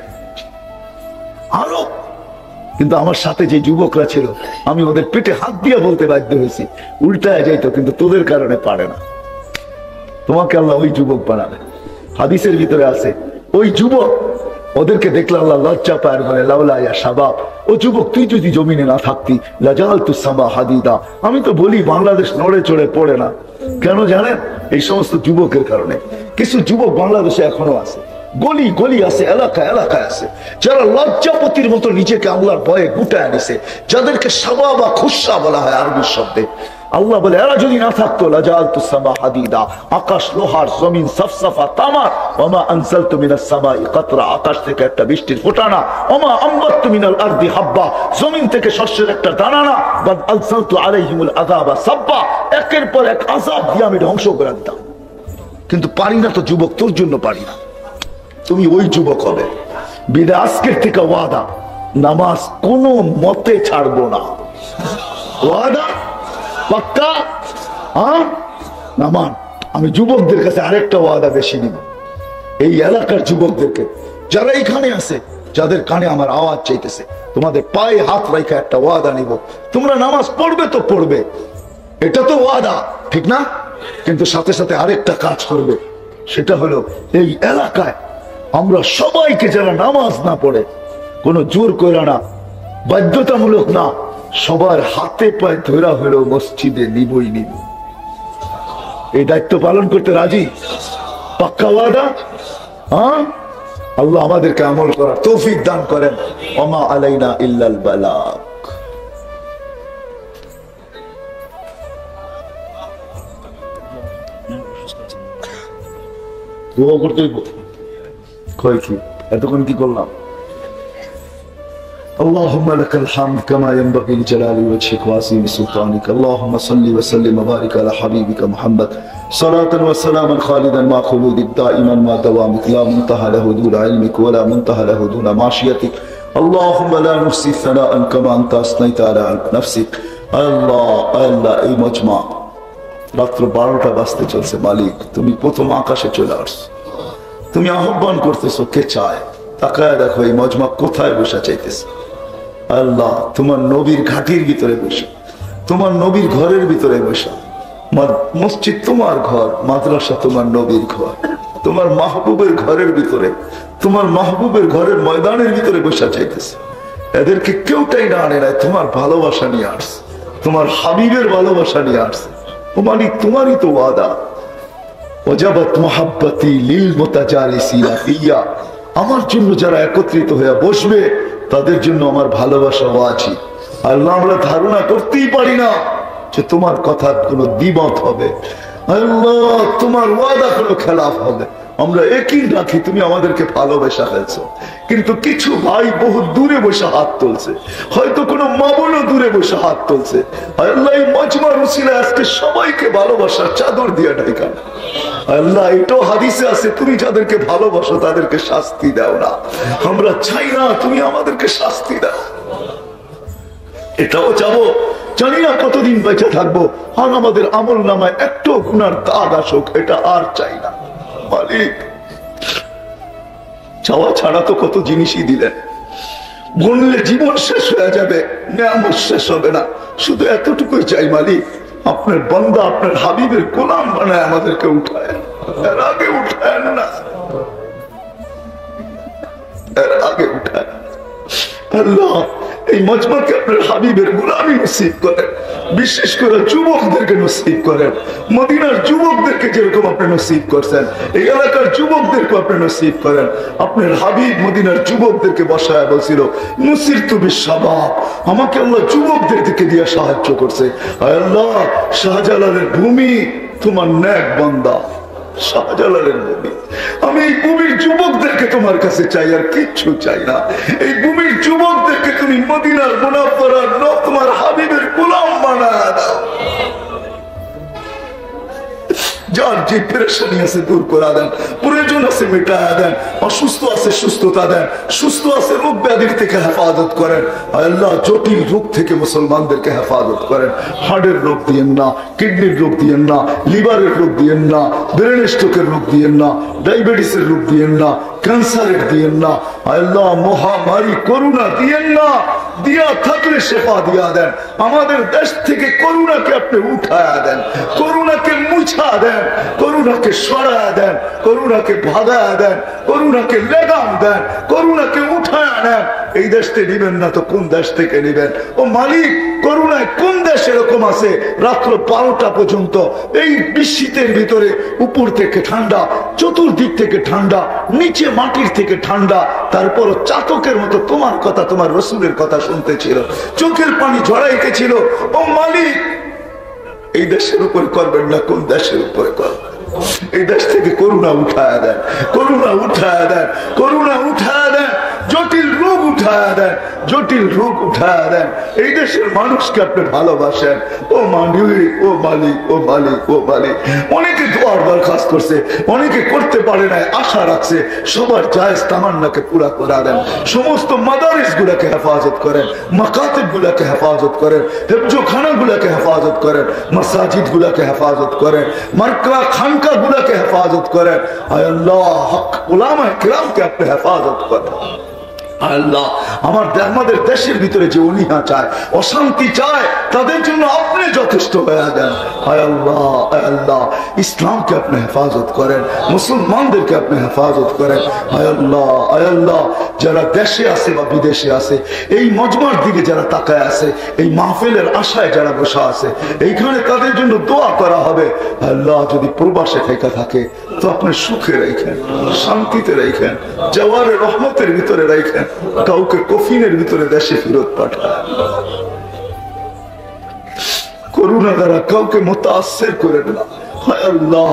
আরো। কিন্তু আমার সাথে যে যুবকরা ছিল, আমি ওদের পেটে হাত দিয়ে বলতে বাধ্য হয়েছি, উল্টায় যাইতো, কিন্তু তোদের কারণে পারে না। তোমাকে আল্লাহ ওই যুবক বানাবে। হাদিসের ভিতরে আছে, ওই যুবক, ওদেরকে দেখলে আল্লাহ লজ্জা পায়, বলে লাউলা ইয়া শাবাব, ও যুবক তুই যদি জমিনে না থাকতি, লাজালতুস সামা হাদিদা। আমি তো বলি বাংলাদেশ নড়ে চড়ে পড়ে না, কেন জানেন? এই সমস্ত যুবকের কারণে। কিছু যুবক বাংলাদেশে এখনো আছে, গলি গলি আছে, এলাকায় আছে, যারা লজ্জাপতির মতো নিজেকে আল্লাহর ভয়ে গুটায় নিছে, যাদেরকে সাবা বা খুশা বলা হয় আরবি শব্দে। আল্লাহ বলে এরা যদি না থাকতো, লাজালতুস সামা হাদিদা, আকাশ লোহার, জমিন সাফসাফা তামার, ওমা আনজালতু মিনাস সামাই কাতরা, আকাশ থেকে একটা বৃষ্টির ফোঁটা না, ওমা আমবাততু মিনাল আরদি হাব্বা, জমিন থেকে শস্যের একটা দানা না, বাদ আলসালতু আলাইহিমুল আযাবা সাব্বা, একের পর এক আযাব দিয়ে আমি ধ্বংস করে দিতাম। কিন্তু পারি না তো যুবক, তোর জন্য পারি না, তুমি ওই যুবক হবে। বিদায় আজকের থেকে ওয়াদা, নামাজ কোনো মতে ছাড়বো না, ওয়াদা পাক্কা। নামান আমি যুবকদের কাছে আরেকটা ওয়াদা বেশি নিব, এই এলাকার যুবকদেরকে, যারা এখানে আছে, যাদের কানে আমার আওয়াজ চাইতেছে, তোমাদের পায়ে হাত রেখে একটা ওয়াদা নিব, তোমরা নামাজ পড়বে তো পড়বে, এটা তো ওয়াদা, ঠিক না? কিন্তু সাথে সাথে আরেকটা কাজ করবে, সেটা হলো এই এলাকায় আমরা সবাইকে, যারা নামাজ না পড়ে, কোনো জোর করে না, বাধ্যতামূলক না, সবার হাতে পায়ে ধরা হলো মসজিদে নিবই নিব। এই দায়িত্ব পালন করতে রাজি? পাক্কা ওয়াদা? হ্যাঁ, আল্লাহ আমাদেরকে আমল করার তৌফিক দান করেন। ওমা আলাইনা ইল্লাল বালাগ। দোয়া করতে কয় কি এতক্ষণ কি করলাম? اللهم لك الحمد كما ينبغي لجلال وجهك وعظيم سلطانك. اللهم صل وسلم وبارك على حبيبك محمد صلاة وسلاما خالدا مع خلودك دائما مع دوامك لا منتهى له دون علمك ولا منتهى له دون معصيتك. اللهم لا نحصي ثناء كما انت اثنيت على نفسك. আল্লাহ এই মজমা রাত্র 12টা বাজতে চলছে, মালিক তুমি প্রথম আকাশে চলে আসছো, তুমি আহ্বান করতেছো, কে চায়? তাকায় দেখো এই মজমা কোথায় বসা চাইতেছে। আল্লাহ তোমার নবীর ঘাটির ভিতরে বসা, তোমার নবীর ঘরের ভিতরে বসা। মসজিদ তোমার ঘর, মাদ্রাসা তোমার নবীর ঘর, তোমার মাহবুবের ঘরের ভিতরে, তোমার মাহবুবের ঘরের ময়দানের ভিতরে বসা চাইতেছে। এদেরকে কেউটাই না আনে নাই, তোমার ভালোবাসা নিয়ে আসছে, তোমার হাবিবের ভালোবাসা নিয়ে আসছে। ও মালিক, তোমারই তো ওয়াদা, ওয়াজাবাত মুহাব্বতি লিল মুতাজালিসিনা ফিয়া, আমার জন্য যারা একত্রিত হয়ে বসবে তাদের জন্য আমার ভালোবাসা ওয়াজিব। আল্লাহ, আমরা ধারণা করতেই পারি না যে তোমার কথা কোনো দ্বিমত হবে, আল্লাহ তোমার ওয়াদা কোনো খেলাফ হবে। আমরা একই রাখি তুমি আমাদেরকে ভালোবাসা ফেলছো, কিন্তু কিছু ভাই বহু দূরে বসে হাত তুলছে, হয়তো কোনো মা বোনও দূরে বসে হাত তুলছে। আল্লাহ, এই মজমার উসিলায় আজকে সবাইকে ভালোবাসার চাদর দিয়ে ঢাকা। আল্লাহ, এটাও হাদিসে আছে, তুমি যাদেরকে ভালোবাসো তাদেরকে শাস্তি দাও না। আমরা চাই না তুমি আমাদেরকে শাস্তি দাও। এটাও চাবো, জানি না কতদিন বেঁচে থাকবো, আর আমাদের আমল নামায় একটু গুনার দাগ আসুক, এটা আর চাই না। মালিক, চাওয়া ছাড়া তো কত জিনিসই দিলেন, গুনলে জীবন শেষ হয়ে যাবে, নিয়ামত শেষ হবে না। শুধু এতটুকুই চাই মালিক, আপনার বান্দা আপনার হাবিবের গোলাম বানায় আমাদেরকে উঠায়, এর আগে উঠায় না, এর আগে উঠায়। আল্লাহ, এই মজমাকে আপনার হাবিবের গোলামি নসিব করেন, বিশেষ করে যুবকদেরকে নসিব করেন, মদিনার যুবকদেরকে যেরকম আপনি নসিব করছেন এই এলাকার যুবকদেরকে আপনি নসিব করেন। আপনার হাবিব মদিনার যুবকদেরকে বসায় বলছিল, নুসিরতু বিশ-শাবাব, আমাকে আল্লাহ যুবকদের দিকে দিয়ে সাহায্য করছে। আল্লাহ, শাহজালালের ভূমি তোমার নেক বান্দা, শাহজালালের ভূমি, আমি এই ভূমির যুবকদেরকে তোমার কাছে চাই, আর কিচ্ছু চাই না। এই ভূমির যুবকদেরকে তুমি মদিনার মুনাফফারার তোমার হাবিবের গোলাম বানায় দাও। যার যে পেরেশানি আছে দূর করে দেন, প্রয়োজন আছে মেটায় দেন, অসুস্থ আছে সুস্থতা দেন, সুস্থ আছে রোগ ব্যাধির থেকে হেফাজত করেন। আল্লাহ, জটিল রোগ থেকে মুসলমানদেরকে হেফাজত করেন। হার্টের রোগ দিয়েন না, কিডনির রোগ দিয়েন না, লিভারের রোগ দিয়েন না, ব্রেন স্ট্রোকের রোগ দিয়েন না, ডায়াবেটিসের রোগ দিয়েন না, ক্যান্সারের দিয়েন না। আল্লাহ, মহামারী করোনা দিয়েন না, দিয়া থাকলে শেফা দিয়া দেন। আমাদের দেশ থেকে করোনাকে আপনি উঠায়া দেন, করোনাকে মুছা দেন, করোনাকে সরায়া দেন, করোনাকে ভাগায়া দেন, করোনাকে লাগাম দেন, করোনাকে উঠায়া নেন। এই দেশ থেকে নিবেন না তো কোন দেশ থেকে নিবেন? ও মালিক, করোনায় কোন দেশ এরকম আছে রাত্র 12টা পর্যন্ত এই শীতের ভিতরে উপর থেকে ঠান্ডা, চতুর্দিক থেকে ঠান্ডা, নিচে মাটির থেকে ঠান্ডা, তারপর চাতকের মতো তোমার কথা তোমার রসুলের কথা শুনতেছিল, চোখের পানি ঝরাইতেছিল। ও মালিক, এই দেশের উপরে করবেন না কোন দেশের উপরে করবেন? এই দেশ থেকে করোনা উঠায় দেন, করোনা উঠায় দেন, করোনা উঠায় দেন, জটিল রোগ উঠায় দেন, জটিল রোগ উঠায় দেন। এই দেশের মানুষকে আপনি ভালোবাসেন। ও মালিক, ও মালিক, ও মালিক, ও মালিক। অনেকে দোয়ার দরখাস্ত করছে, অনেকে করতে পারে নাই, আশা রাখছে। সবার জায়েজ তামান্নাকে পুরা করে দেন। সমস্ত মাদারিস গুলাকে হেফাজত করেন, মাকাতিব গুলাকে হেফাজত করেন, হেফজোখানা গুলাকে হেফাজত করেন, মাসাজিদ গুলাকে হেফাজত করেন, মার্কা খানকা গুলাকে হেফাজত করেন। আল্লাহ, হক উলামায়ে কিরামকে আপনি হেফাজত করেন। আল্লাহ, আমাদের দেশের ভিতরে যে অনীহা চায়, অশান্তি চায়, তাদের জন্য আপনি যথেষ্ট হয়ে যান। আল্লাহ, আল্লাহ, ইসলামকে আপনি হেফাজত করেন, মুসলমানদেরকে আপনি হেফাজত করেন। আল্লাহ, আল্লাহ, যারা দেশে আছে বা বিদেশে আছে, এই মজমার দিকে যারা তাকায় আছে, এই মাহফিলের আশায় যারা বসা আছে, এইখানে তাদের জন্য দোয়া করা হবে। আল্লাহ, যদি প্রবাসে থেকে থাকে তো আপনি সুখে রেখেন, শান্তিতে রেখেন, জওয়ারে রহমতের ভিতরে রেখেন, কাউকে কফিনের ভিতরে দেশে ফেরত পাঠায়। করোনা দ্বারা কাউকে মুতাআসসির করেন না। হায় আল্লাহ,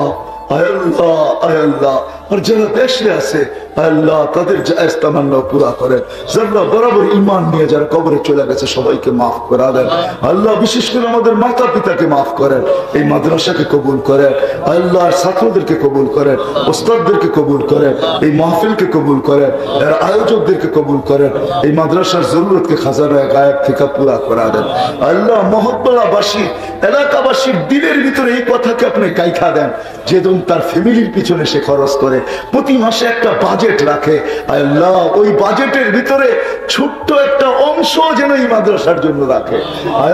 হায় আল্লাহ, হায় আল্লাহ। আর যারা দেশে আছে আল্লাহ, তাদের জায়েজ তামান্না পুরা করেন। যারা বরাবর ঈমান নিয়ে যারা কবরে চলে গেছে সবাইকে মাফ করে দেন। আল্লাহ, বিশেষ করে আমাদের মাতা পিতাকে মাফ করেন, এই মাদ্রাসাকে কবুল করেন, আল্লাহ ছাত্রদেরকে কবুল করেন, ওস্তাদদেরকে কবুল করেন, এই মাহফিলকে কবুল করেন, এর আয়োজকদেরকে কবুল করেন, এই মাদ্রাসার জরুরতকে খাজানায়ে গায়েব থেকে পুরা করে দেন। আল্লাহ, মহব্বতবাসী এলাকাবাসীর দিলের ভিতরে এই কথাকে আপনি গাইথা দেন, যে তার ফ্যামিলির পিছনে সে খরচ করে, প্রতি মাসে একটা বাজার বাজেট রাখে, আল্লাহ ওই বাজেটের ভিতরে ছোট্ট একটা অংশ যেন এই মাদ্রাসার জন্য রাখে।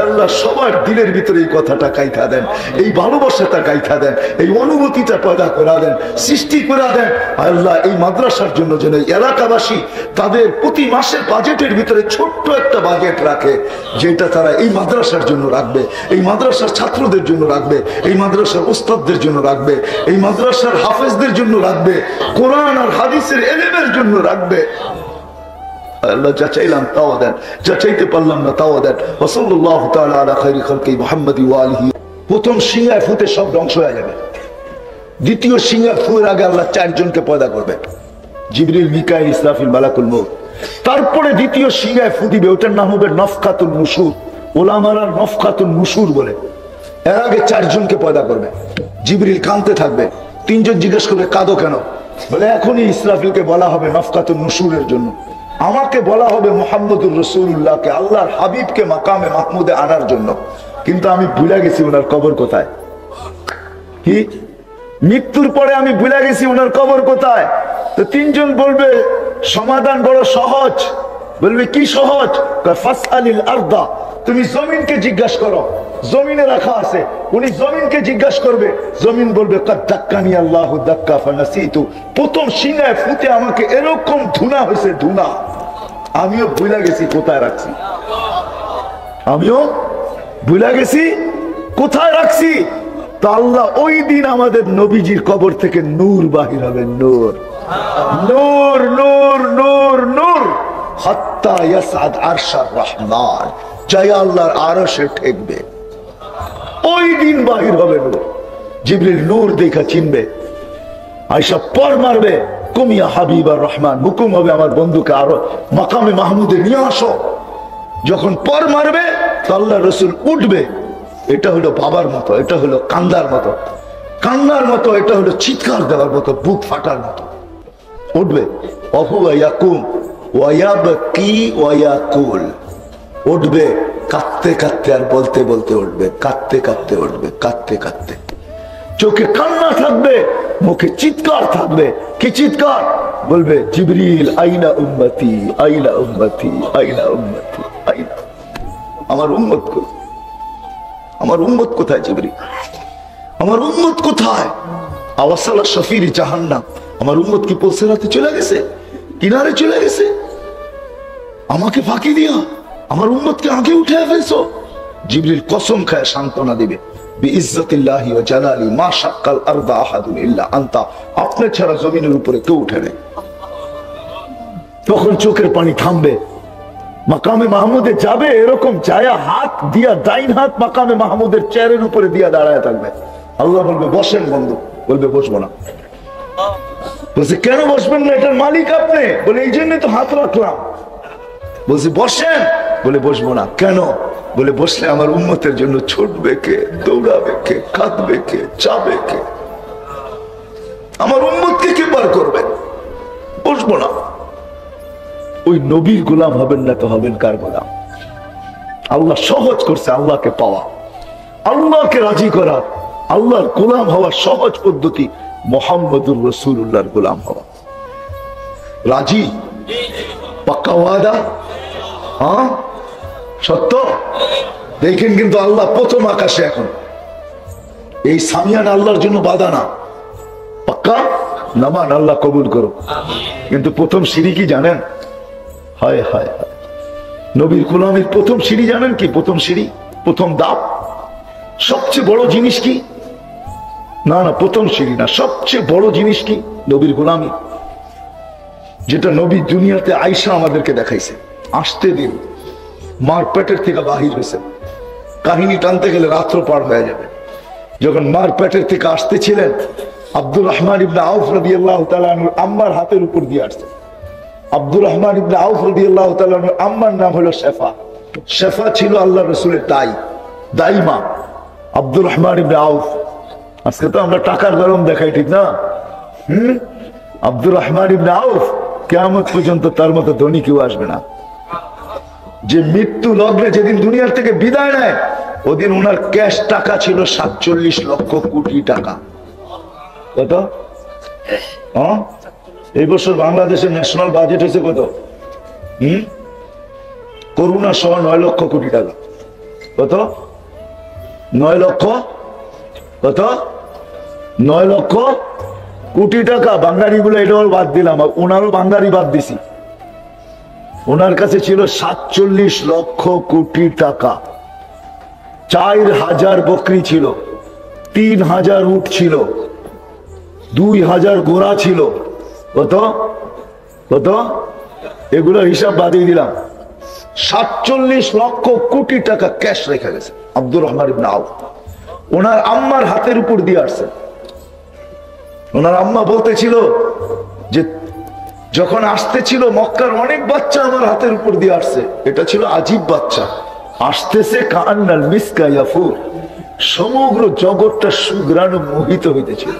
আল্লাহ সবার দিলের ভিতরে এই কথাটা গাইথা দেন, এই ভালোবাসাটা গাইথা দেন, এই অনুভূতিটা পয়দা করা দেন, সৃষ্টি করে দেন। আল্লাহ এই মাদ্রাসার জন্য যেন এলাকাবাসী তাদের প্রতি মাসের বাজেটের ভিতরে ছোট্ট একটা বাজেট রাখে, যেটা তারা এই মাদ্রাসার জন্য রাখবে, এই মাদ্রাসার ছাত্রদের জন্য রাখবে, এই মাদ্রাসার উস্তাদদের জন্য রাখবে, এই মাদ্রাসার হাফেজদের জন্য রাখবে, কোরআন আর হাদিসের ইলমের জন্য রাখবে। আল্লাহ যা চাইলাম তাও দেন, যা চাইতে পারলাম না তাও দেন। সাল্লাল্লাহু তাআলা আলা খায়রি খালকি মুহাম্মাদি ওয়া আলিহি। প্রথম সিংহায় ফুতে সব ধ্বংস হয়ে যাবে। দ্বিতীয় সিংহায় ফুয়ের আগে আল্লাহ চারজনকে পয়দা করবে, জিবরিল, মিকাইল, ইসরাফিল, মালাকুল মউত। তারপরে দ্বিতীয় সিংহায় ফু দিবে, ওটার নাম হবে নফখাতুন নুশুর। ওলামারা নফখাতুন নুশুর বলে। এর আগে চারজনকে পয়দা করবে। জিবরিল কাঁদতে থাকবে, তিনজন জিজ্ঞেস করবে কাঁদো কেন? বলে এখনই ইসরাফিলকে বলা হবে নফখাতুন নুশুরের জন্য, আমাকে বলা হবে মুহাম্মদুর রাসূলুল্লাহকে, আল্লাহর হাবিবকে মাকামে মাহমুদে আনার জন্য, কিন্তু আমি ভুলে গেছি ওনার কবর কোথায়। কি মৃত্যুর পরে আমি ভুলে গেছি ওনার কবর কোথায়? তো তিনজন বলবে সমাধান বড় সহজ। বলবে কি সহজ? ফাসআলিল আরদা, তুমি জমিনকে জিজ্ঞাসা করো, জমিনে রাখা আছে। উনি জমিনকে জিজ্ঞাসা করবে, জমিন বলবে কাদ দাক্কানি আল্লাহু দাক্কা ফানাসিতু, প্রথম সিংহায় ফুতে আমাকে এরকম ধুনা হয়েছে, ধুনা, আমিও ভুলে গেছি কোথায় রাখছি, আমিও ভুলে গেছি কোথায় রাখছি। তো আল্লাহ ওই দিন আমাদের নবীজির কবর থেকে নূর বাহির হবে, নূর, নূর, নূর, নূর, নূর, হাত্তা ইয়াসআদ আরশার রহমান, জয় আল্লাহর আরশে ঠেকবে, ওই দিন বাহির হবে নূর। জিবরিল নূর দেখা চিনবে, আয়েশা পর মারবে, কুমিয়া হাবিবার রহমান, হুকুম হবে আমার বন্ধুকে আরো মাকামে মাহমুদে নিয়ে আসো। যখন পর মারবে তো আল্লাহ রসুল উঠবে, এটা হলো বাবার মতো, এটা হলো কান্দার মতো, কান্নার মতো, এটা হলো চিৎকার দেওয়ার মতো, বুক ফাটার মতো উঠবে। অহুয়া ইয়াকুম ওয়া ইয়াবকি ওয়া ইয়াকুল, উঠবে কাঁদতে কাঁদতে আর বলতে বলতে উঠবে, কাঁদতে কাঁদতে উঠবে, কাঁদতে কাঁদতে, চোখে কান্না থাকবে, মুখে চিৎকার থাকবে। কি চিৎকার? বলবে জিবরিল আইনা উম্মতি, আইনা উম্মতি, আইনা উম্মতি, আইনা, আমার উম্মত কোথায়, আমার উম্মত কোথায় জিবরিল, আমার উম্মত কোথায়? আওয়াসালা শফির জাহান্নাম, আমার উম্মত কি পৌঁছাতে চলে গেছে, কিনারে চলে গেছে, আমাকে ফাঁকি দিয়া আমার উম্মতকে আগে উঠে ফেলছো। জিবরিল কসম খায় সান্ত্বনা দিবে, বিইজ্জতিল্লাহি ওয়া জালালি মা শাক্কাল আরদা আহাদুন ইল্লা আনতা, আপনি ছাড়া জমিনের উপরে কেউ উঠে নেই। তখন চোখের পানি থামবে, মাকামে মাহমুদে যাবে, এরকম যায়া হাত দিয়া, ডাইন হাত মাকামে মাহমুদের চেয়ারের উপরে দিয়া দাঁড়ায় থাকবে। আল্লাহ বলবে বসেন বন্ধু, বলবে বসবো না। বলছে কেন বসবেন না? এটার মালিক আপনি। বলে এই জন্যই তো হাত রাখলাম। বলছে বসেন, বলে বসবো না। কেন? বলে বসলে আমার উম্মতের জন্য ছুটবে কে, দৌড়াবে কে, কাঁদবে কে, চাবে কে, আমার উম্মতকে কে বার করবে? বসবো না। ওই নবীর গোলাম হবেন না তো হবেন কার গোলাম? আল্লাহ সহজ করছে আল্লাহকে পাওয়া, আল্লাহকে রাজি করা, আল্লাহর গোলাম হওয়ার সহজ পদ্ধতি মুহাম্মদুর রাসূলুল্লাহর গোলাম হওয়া। রাজি? পাক্কা ওয়াদা? হ্যাঁ সত্য? দেখেন কিন্তু আল্লাহ প্রথম আকাশে, এখন এই সামিয়ান আল্লাহর জন্য বাধা না, পাক্কা নামান, আল্লাহ কবুল করো। কিন্তু প্রথম সিঁড়ি কি জানেন? হায় হায়, নবীর গোলামের প্রথম সিঁড়ি জানেন কি? প্রথম সিঁড়ি, প্রথম ধাপ, সবচেয়ে বড় জিনিস কি? না না, প্রথম সিঁড়ি না, সবচেয়ে বড় জিনিস কি? নবীর গোলামি। যেটা নবী দুনিয়াতে আয়েশা আমাদেরকে দেখাইছে। আসতে দিন, মার পেটের থেকে বাহির হয়েছে, কাহিনী টানতে গেলে রাত্র পার হয়ে যাবে। যখন মার পেটের থেকে আসতেছিলেন, আব্দুর রহমান ইবনে আউফ রাদিয়াল্লাহু তাআলা আনহু আম্মার হাতের উপর দিয়ে আসছে। আব্দুর রহমান ইবনে আউফ রাদিয়াল্লাহু তাআলা আনহু আম্মার নাম হলো শেফা। শেফা ছিল আল্লাহ রাসূলের দাইমা। আব্দুর রহমান ইবনে আউফ, আজকে তো আমরা টাকার গরম দেখাই, ঠিক না? আব্দুর রহমান ইবনে আউফ কিয়ামত পর্যন্ত তার মতো ধনী কেউ আসবে না। যে মৃত্যু লগ্নে যেদিন দুনিয়ার থেকে বিদায় নেয়, ওদিন ওনার ক্যাশ টাকা ছিল 47 লক্ষ কোটি টাকা। কত? এই বছর বাংলাদেশের ন্যাশনাল বাজেট হয়েছে কত? করোনা সহ 9 লক্ষ কোটি টাকা। কত? 9 লক্ষ। কত? 9 লক্ষ কোটি টাকা। বাঙালি গুলো এটাও বাদ দিলাম, ওনারও বাঙালি বাদ দিছি। ওনার কাছে ছিল 47 লক্ষ কোটি টাকা। 4000 বকরি ছিল, 3000 উট ছিল, 2000 ঘোড়া ছিল। কত? কত? এগুলো হিসাব বাদিয়ে দিলাম। 47 লক্ষ কোটি টাকা ক্যাশ রেখে গেছে আব্দুর রহমান ইবনে আউফ। ওনার আম্মার হাতের উপর দিয়ে আসছে। ওনার আম্মা বলতেছিল যে যখন আসতেছিল মক্কার অনেক বাচ্চা আমার হাতের উপর দিয়ে আসছে। এটা ছিল আজীব বাচ্চা, আসতেছে কান্নাল মিসকা ইয়াফুর, সমগ্র জগৎটা সুগ্রাণ মোহিত হইতেছিল।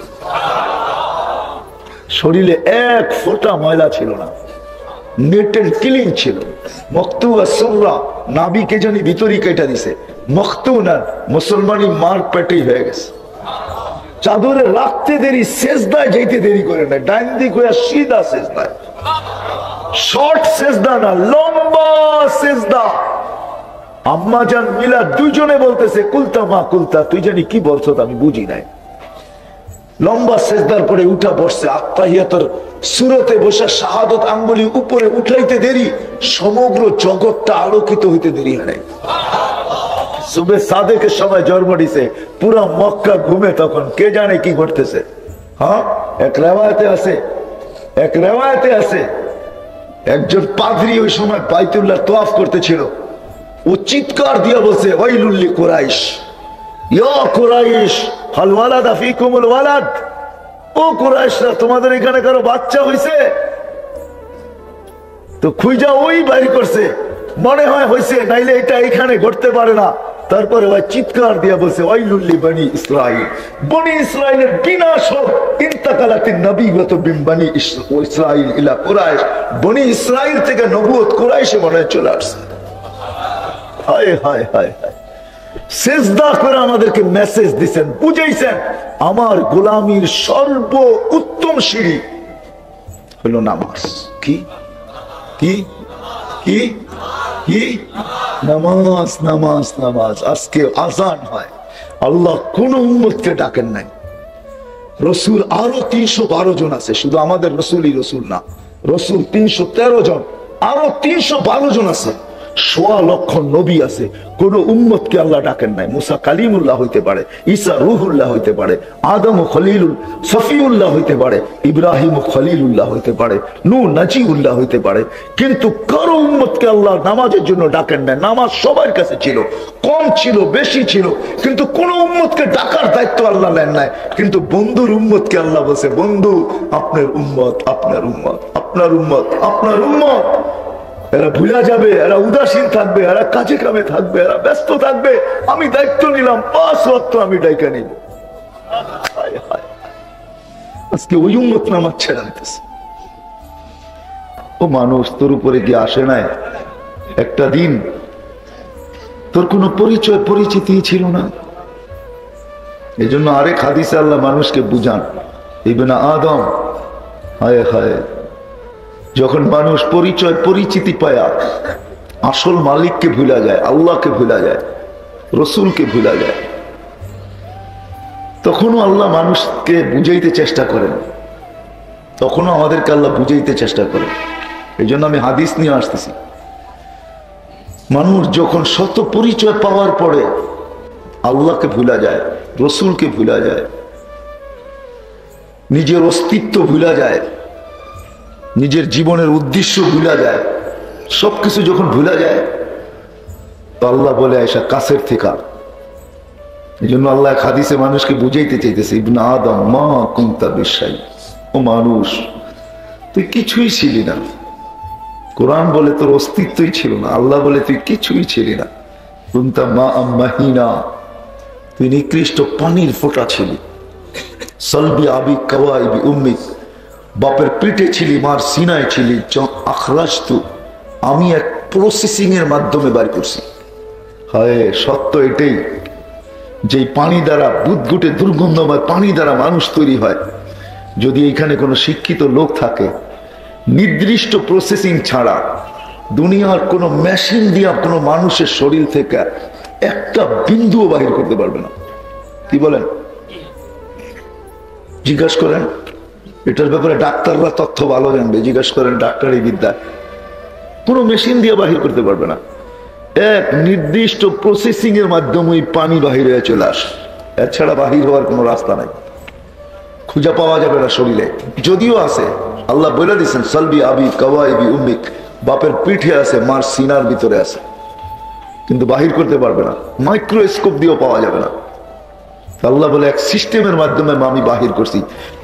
শরীরে এক ফোঁটা ময়লা ছিল না, নেটের ক্লিন ছিল। মক্তুয়া সুররা নাবিকে জানি ভিতরি কেটে দিছে, মখতুনার মুসলমানি মার পেটেই হয়ে গেছে। চাদরে রাখতে দেরি, সেজদায় যাইতে দেরি করে না, ডাইন দিক হইয়া সিধা সেজদায়। শর্ট সেজদা না, লম্বা সেজদা। আম্মা জান মিলা দুইজনে বলতেছে কুলতা মা কুলতা, তুই জানি কি বলছো আমি বুঝি নাই। লম্বা সেজদার পরে উঠা বসছে, আত্তাহিয়াতের সুরতে বসে শাহাদত আঙ্গুলি উপরে উঠাইতে দেরি, সমগ্র জগৎটা আলোকিত হইতে দেরি হয় নাই। সুবে সাদেকের সময় জন্ম দিছে, পুরা মক্কা ঘুমে তখন, কে জানে কি ঘটতেছে। হ্যাঁ, এক রেওয়ায়তে আছে একজন পাদ্রী ওই সময় বাইতুল্লাহ তোয়াফ করতেছিল। ও চিৎকার দিয়া বলছে, ওয়াইলুল লিকুরাইশ, ইয়া কুরাইশ হাল ওয়ালাদা ফিকুমুল ওয়ালাদ। ও কুরাইশরা, তোমাদের এখানে কারো বাচ্চা হইছে? তো খুঁজা ওই বাইর করছে, মনে হয় হইছে, নাইলে এটা এখানে ঘটতে পারে না। তারপরে ওই চিৎকার দিয়া বলছে, ওয়াইলুল বনি ইসরাইল, বনি ইসরাইলের বিনাশ হোক। ইন্তাকালাতিন নবুওয়াতু বিন বনি ইসরাইল ইলা কুরাইশ, বনি ইসরাইল থেকে নবুয়ত কুরাইশে মনে চলে আসছে। হায় হায় হায় হায়। সেজদা করে আমাদেরকে মেসেজ দিচ্ছেন, বুঝাইছেন আমার গোলামীর সর্ব উত্তম সিঁড়ি হলো নামাজ। কি কি কি কি? নামাজ নামাজ নামাজ। আজকে আজান হয়, আল্লাহ কোন উম্মতকে ডাকেন নাই। রসুল আরো 312 জন আছে, শুধু আমাদের রসুলই রসুল না, রসুল 313 জন, আরো 312 জন আছে। 1.25 লক্ষ নবী আছে, কোন উম্মতকে আল্লাহ ডাকেন নাই। মুসা কালিমুল্লাহ হইতে পারে, ঈসা রুহুল্লাহ হইতে পারে, আদম ও খলিলুল সফিউল্লাহ হইতে পারে, ইব্রাহিম ও খলিলুল্লাহ হইতে পারে, নূহ নাজিউল্লাহ হইতে পারে, কিন্তু কারো উম্মতকে আল্লাহ নামাজের জন্য ডাকেন নাই। নামাজ সবার কাছে ছিল, কম ছিল বেশি ছিল, কিন্তু কোন উম্মতকে ডাকার দায়িত্ব আল্লাহ নেন নাই। কিন্তু বন্ধুর উম্মতকে আল্লাহ বলছে, বন্ধু আপনার উম্মত, আপনার উম্মত, আপনার উম্মত, আপনার উম্মত। এরা ভুলা যাবে, এরা উদাসীন থাকবে, এরা কাজে কামে থাকবে, এরা ব্যস্ত থাকবে। আমি দায়িত্ব নিলাম, 5 ওয়াক্ত আমি ডাইকা নিব। আজকে ওই উম্মত নামাজ ছেড়ে দিতেছে। ও মানুষ, তোর উপরে কি আসে নাই একটা দিন তোর কোনো পরিচয় পরিচিতি ছিল না? এই জন্য আরেক হাদিসে আল্লাহ মানুষকে বুঝান, ইবনে আদম, হায় হায়, যখন মানুষ পরিচয় পরিচিতি পায়া আসল মালিককে ভুলা যায়, আল্লাহকে ভুলা যায়, রসুলকে ভুলা যায়, তখনও আল্লাহ মানুষকে বুঝাইতে চেষ্টা করেন, তখনও আমাদেরকে আল্লাহ বুঝাইতে চেষ্টা করেন। এই জন্য আমি হাদিস নিয়ে আসতেছি। মানুষ যখন শত পরিচয় পাওয়ার পরে আল্লাহকে ভুলা যায়, রসুলকে ভুলা যায়, নিজের অস্তিত্ব ভুলা যায়, নিজের জীবনের উদ্দেশ্য ভুলা যায়, সবকিছু যখন ভুলা যায়, তো আল্লাহ বলে আয়সা কাছের থেকে। এই জন্য আল্লাহ হাদিসে মানুষকে বুঝাইতে চাইতেছে, ইবনে আদম মা কুনতা বিশাই, ও মানুষ তুই কিছুই ছিলি না। কোরআন বলে তোর অস্তিত্বই ছিল না, আল্লাহ বলে তুই কিছুই ছিলি না। কুনতা মা মাহিনা, তুই নিকৃষ্ট পানির ফোঁটা ছিলি। সলবি আবি কাওয়াইবি উম্মিক, বাপের পিঠে ছিলি, মার সিনায় ছিলি। আখরাজতু, আমি এক প্রসেসিং এর মাধ্যমে বার করছি। হায়, সত্য এটাই, যে পানি দ্বারা বুদগুটে দুর্গন্ধময় পানি দ্বারা মানুষ তৈরি হয়, যদি এখানে কোনো শিক্ষিত লোক থাকে, নির্দিষ্ট প্রসেসিং ছাড়া দুনিয়ার কোনো মেশিন দিয়া কোনো মানুষের শরীর থেকে একটা বিন্দুও বাহির করতে পারবে না। কি বলেন? জিজ্ঞাসা করেন, এটার ব্যাপারে ডাক্তাররা তথ্য ভালো জানবে, জিজ্ঞাসা করেন ডাক্তারি বিদ্যা, কোনো মেশিন দিয়ে বাহির করতে পারবে না। এক নির্দিষ্ট প্রসেসিং এর মাধ্যমে পানি বাহির হয়ে চলে আসে, এছাড়া বাহির হওয়ার কোনো রাস্তা নাই, খুঁজে পাওয়া যাবে না শরীরে। যদিও আছে, আল্লাহ বলে দিচ্ছেন সালবি আবি কাওয়াইবি উম্মিক, বাপের পিঠে আছে, মার সিনার ভিতরে আছে, কিন্তু বাহির করতে পারবে না, মাইক্রোস্কোপ দিয়েও পাওয়া যাবে না। আল্লাহ বলে এক সিস্টেমের মাধ্যমে আমি বাহির করছি,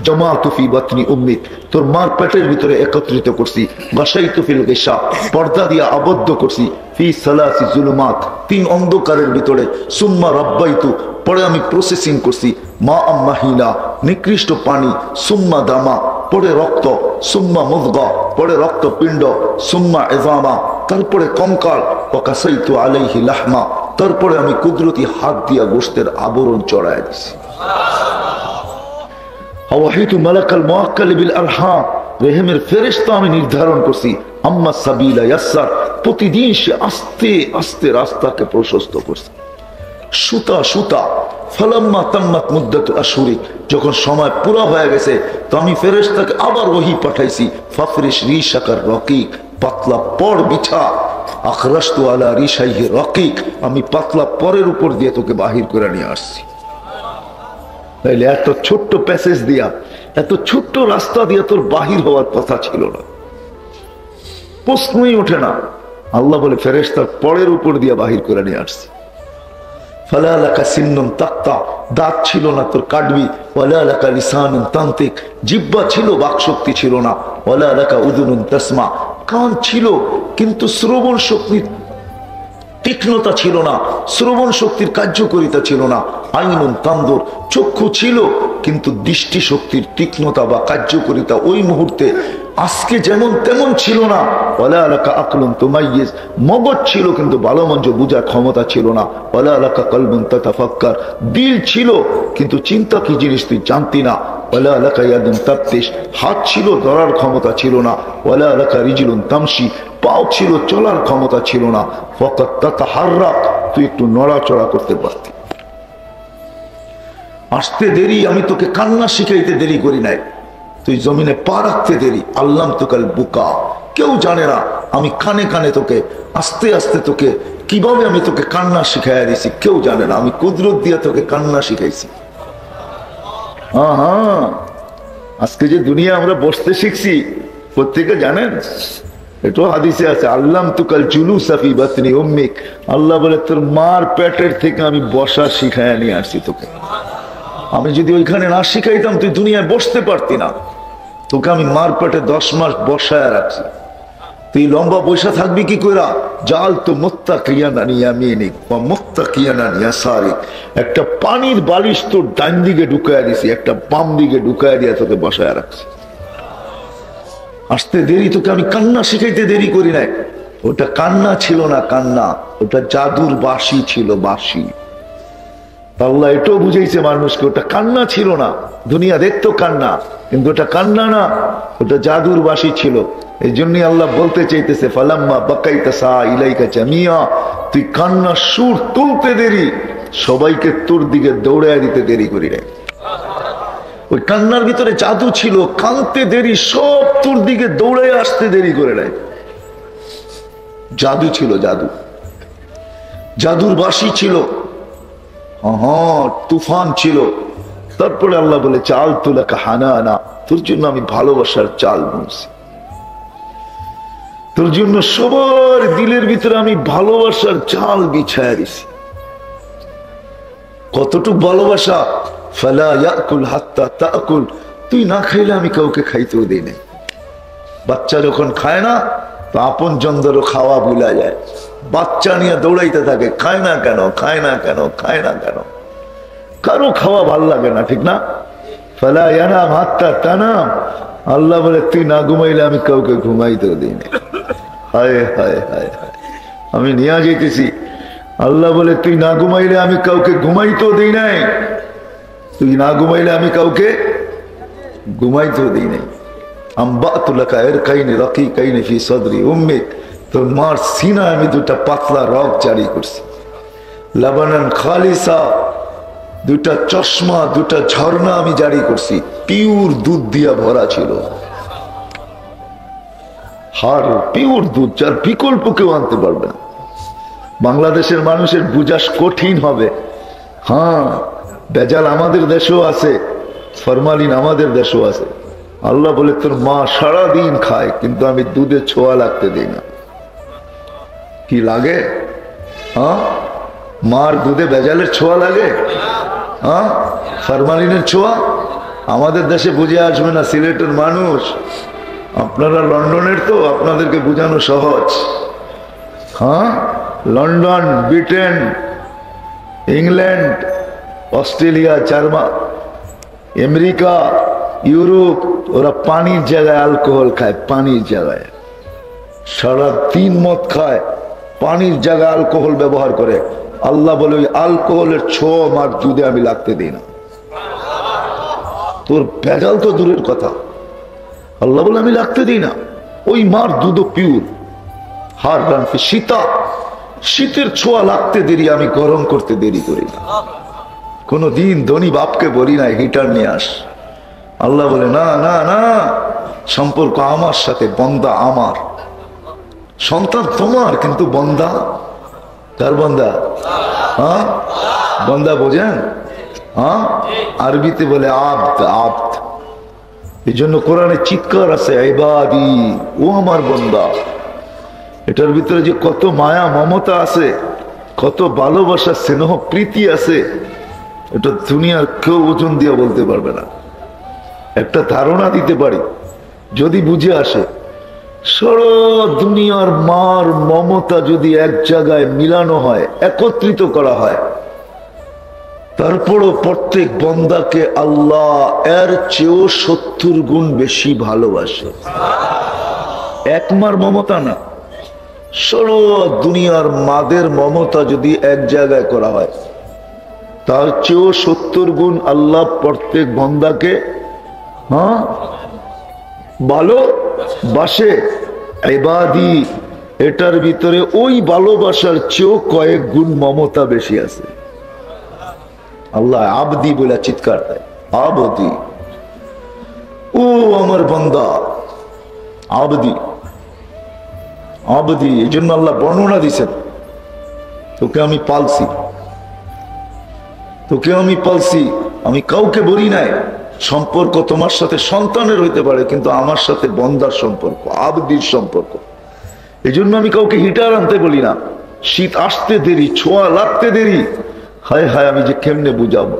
জমা তুফি বাতনি উম্মিক, তোর মার পেটের ভিতরে একত্রিত করছি, বাসাই তুফিল গেসা, পর্দা দিয়ে আবদ্ধ করছি, ফি সালাসি জুলুমাত, 3 অন্ধকারের ভিতরে, সুম্মা রাব্বাইতু, পরে আমি প্রসেসিং করছি, মা আম্মাহিনা, নিকৃষ্ট পানি, সুম্মা দামা, পরে রক্ত, সুম্মা মুদগা, পরে রক্তপিণ্ড, সুম্মা ইজামা, তারপরে কঙ্কাল, ওয়াকাসাইতু আলাইহি লাহমা, তারপরে আমি কুদরতি হাত দিয়া গোশতের আবরণ চড়ায় দিছি। ওয়াহিতু মালাকাল মুআক্কাল বিল আরহাম, রেহেমের ফেরেশতা আমি নির্ধারণ করছি, আম্মা সাবিলা ইয়াসসার, প্রতিদিন সে আস্তে আস্তে রাস্তাকে প্রশস্ত করছে। সুতা সুতা, ফালাম্মা তাম্মাত মুদ্দাতু আশহুরি, যখন সময় পুরো হয়ে গেছে তো আমি ফেরেশতাকে আবার ওহী পাঠাইছি, ফাফরিশ রিশাকার রকিক, পাতলা পর বিছা, আখরাজতু আলা রিশাইহি রকিক, আমি পাতলা পরের উপর দিয়ে তোকে বাহির করে নিয়ে আসছি। তাইলে এত ছোট্ট প্যাসেজ দিয়া, এত ছোট্ট রাস্তা দিয়া তোর বাহির হওয়ার কথা ছিল না, প্রশ্নই ওঠে না। আল্লাহ বলে ফেরেশতার পরের উপর দিয়া বাহির করে নিয়ে আসছি। ফালা লাকা সিন্নুন তাক্তা, দাঁত ছিল না তোর কাটবি, ওয়ালা লাকা লিসানুন তান্তিক, জিহ্বা ছিল বাকশক্তি ছিল না, ওয়ালা লাকা উযুনুন তাসমা, কান ছিল কিন্তু শ্রবণ শক্তির তীক্ষ্ণতা ছিল না, শ্রবণ শক্তির কার্যকারিতা ছিল না, আইনুন তানদুর, চক্ষু ছিল কিন্তু দৃষ্টি শক্তির তীক্ষ্ণতা বা কার্যকারিতা ওই মুহূর্তে আজকে যেমন তেমন ছিল না। ওয়ালা লাকা আকলুন তুমাইয়িজ, মগজ ছিল কিন্তু ভালো মন্দ বুঝার ক্ষমতা ছিল না। ওয়ালা লাকা কলবুন তাতাফাক্কার, দিল ছিল কিন্তু চিন্তা কি জিনিস তুই জানতি না। ওয়ালা লাকা ইয়াদুন তাবতিশ, হাত ছিল ধরার ক্ষমতা ছিল না। ওয়ালা লাকা রিজলুন তামশি, পাও ছিল চলার ক্ষমতা ছিল না। ফাকাত তাতাহাররাক, তুই একটু নড়াচড়া করতে পারতি। আসতে দেরি, আমি তোকে কান্না শিখাইতে দেরি করি নাই, তুই জমিনে পা রাখতে দেরি। আল্লাম তোকাল বুকা, কেউ জানে না আমি কানে কানে তোকে আস্তে আস্তে তোকে কিভাবে আমি তোকে কান্না শিখাইয়া দিছি, কেউ জানে না। আমি কুদরত দিয়ে তোকে কান্না শিখাইছি। হ্যাঁ, আজকে যে দুনিয়া আমরা বসতে শিখছি প্রত্যেকে জানেন, এটাও হাদিসে আছে, আল্লাম তুকাল জুলুসা ফি বাতনি উম্মিক, আল্লাহ বলে তোর মার পেটের থেকে আমি বসা শিখাইয়া নিয়ে আসছি তোকে। আমি যদি ওইখানে না শিখাইতাম তুই দুনিয়ায় বসতে পারতি না। তোকে আমি মার পেটে 10 মাস বসায় রাখছি, তুই লম্বা বসে থাকবি কি কইরা? জাল তো মুত্তাকিয়ান আন ইয়ামিনিক ওয়া মুত্তাকিয়ান আন ইয়াসারিক, একটা পানির বালিশ তোর ডান দিকে ঢুকায়া দিছি, একটা বাম দিকে ঢুকায়া দিয়া তোকে বসায় রাখছি। আসতে দেরি, তোকে আমি কান্না শিখাইতে দেরি করি নাই। ওটা কান্না ছিল না, কান্না ওটা জাদুর বাঁশি ছিল, বাঁশি। আল্লাহ এটাও বুঝাইছে মানুষকে, ওটা কান্না ছিল না। দুনিয়া দেখতো কান্না, কিন্তু ওটা কান্না না, ওটা জাদুর বাঁশি ছিল। এই জন্যই আল্লাহ বলতে চাইতেছে ফালাম্মা বাকাইতা সা ইলাইকা জামিয়া, তুই কান্না সুর তুলতে দেরি, সবাইকে তোর দিকে দৌড়ায় দিতে দেরি করি নাই। ওই কান্নার ভিতরে জাদু ছিল, কানতে দেরি, সব তোর দিকে দৌড়ায় আসতে দেরি করে নাই। জাদু ছিল, জাদু, জাদুর বাঁশি ছিল, তুফান ছিল। তারপরে আল্লাহ বলে চাল তুলাকা হানানা, তোর জন্য আমি ভালোবাসার চাল বুনছি, তোর জন্য সবার দিলের ভিতরে আমি ভালোবাসার চাল বিছায়া দিছি। কতটুক ভালোবাসা? ফালা ইয়াকুল হাত্তা তাকুল, তুই না খাইলে আমি কাউকে খাইতেও দেই নাই। বাচ্চা যখন খায় না তো আপন জনদেরও খাওয়া ভুলা যায়, বাচ্চা নিয়ে দৌড়াইতে থাকে, খায় না কেন, খায় না কেন, খায় না কেন, কারো খাওয়া ভাল লাগে না, ঠিক না? ফালা ইয়ানাম হাত্তা তানাম, আল্লাহ বলে তুই না ঘুমাইলে আমি কাউকে ঘুমাইতেও দিই না। হায় হায় হায় হায়, আমি নিয়ে যেতেছি, আল্লাহ বলে তুই না ঘুমাইলে আমি কাউকে ঘুমাইতেও দিই নাই, তুই না ঘুমাইলে আমি কাউকে ঘুমাইতেও দিই নাই। আম্বাতুলাকা ইরকাইনি রাকিকাইনি ফি সাদরি উম্মিক, তোর মার সিনায় আমি দুটা পাতলা রগ জারি করছি। লাবানান খালিসা, দুটা চশমা, দুটা ঝর্ণা আমি জারি করছি, পিওর দুধ দিয়া ভরা ছিল। হার পিওর দুধ, যার বিকল্প কেউ আনতে পারবে না। বাংলাদেশের মানুষের বুঝাস কঠিন হবে। হ্যাঁ, বেজাল আমাদের দেশেও আছে, ফরমালিন আমাদের দেশেও আছে। আল্লাহ বলে তোর মা সারাদিন খায়, কিন্তু আমি দুধে ছোঁয়া লাগতে দিই না। কি লাগে? হ্যাঁ, মার দুধে বেজালের ছোঁয়া লাগে? হ্যাঁ, ফরমালিনের ছোঁয়া? আমাদের দেশে বুঝে আসবে না, সিলেটের মানুষ। আপনারা লন্ডনের, তো আপনাদেরকে বোঝানো সহজ। হ্যাঁ, London, Britain, England, Australia, German, America, Europe, ওরা পানির জায়গায় অ্যালকোহল খায়। পানির জায়গায় সারা দিন মদ খায়, পানির জায়গায় অ্যালকোহল ব্যবহার করে। আল্লাহ বলে ওই অ্যালকোহলের ছোঁয়া আমার দুধে আমি লাগতে দিই না। তোর ভেজাল তো দূরের কথা, আল্লাহ বলে আমি লাগতে দিই না। ওই মার দুধ পিওর। হার রানফি শীতা, শীতের ছোঁয়া লাগতে দেরি, আমি গরম করতে দেরি করি না। কোনদিন ধনী বাপকে বলি না হিটার নিয়ে আস। আল্লাহ বলে না না না, সম্পর্ক আমার সাথে, বন্দা আমার। সন্তান তোমার, কিন্তু বন্দা কার? বন্দা। হ্যাঁ, বন্দা বোঝেন? হ্যাঁ, আরবিতে বলে আব্দ। আব্দ, এই জন্য কোরআনে চিৎকার আছে, ইবাদি, ও আমার বন্দা। এটার ভিতরে যে কত মায়া মমতা আছে, কত ভালোবাসা, স্নেহ, প্রীতি আছে, এটা দুনিয়ার কেউ ওজন দিয়ে বলতে পারবে না। একটা ধারণা দিতে পারি, যদি বুঝে আসে। সারা দুনিয়ার মার মমতা যদি এক জায়গায় মিলানো হয়, একত্রিত করা হয়, তারপরও প্রত্যেক বন্দাকে আল্লাহ এর চেয়েও 70 গুণ বেশি ভালোবাসে। এক মার মমতা না, সারা দুনিয়ার মাদের মমতা যদি এক জায়গায় করা হয়, তার চেয়েও 70 গুণ আল্লাহ প্রত্যেক বন্দাকে ভালোবাসে। ইবাদি, এটার ভিতরে ওই ভালোবাসার চেয়েও কয়েক গুণ মমতা বেশি আছে। আল্লাহ আবদি বলে চিৎকার দেয়, আবদি, ও আমার বান্দা, আবদি। আবদি, এই জন্য আল্লাহ বর্ণনা দিছেন, তোকে আমি পালছি, তোকে আমি পালছি, আমি কাউকে বলি নাই। সম্পর্ক তোমার সাথে সন্তানের হইতে পারে, কিন্তু আমার সাথে বন্দার সম্পর্ক, আবদির সম্পর্ক। এই জন্য আমি কাউকে হিটার আনতে বলি না। শীত আসতে দেরি, ছোঁয়া লাগতে দেরি, হায় হায় আমি যে কেমনে বুঝাবো।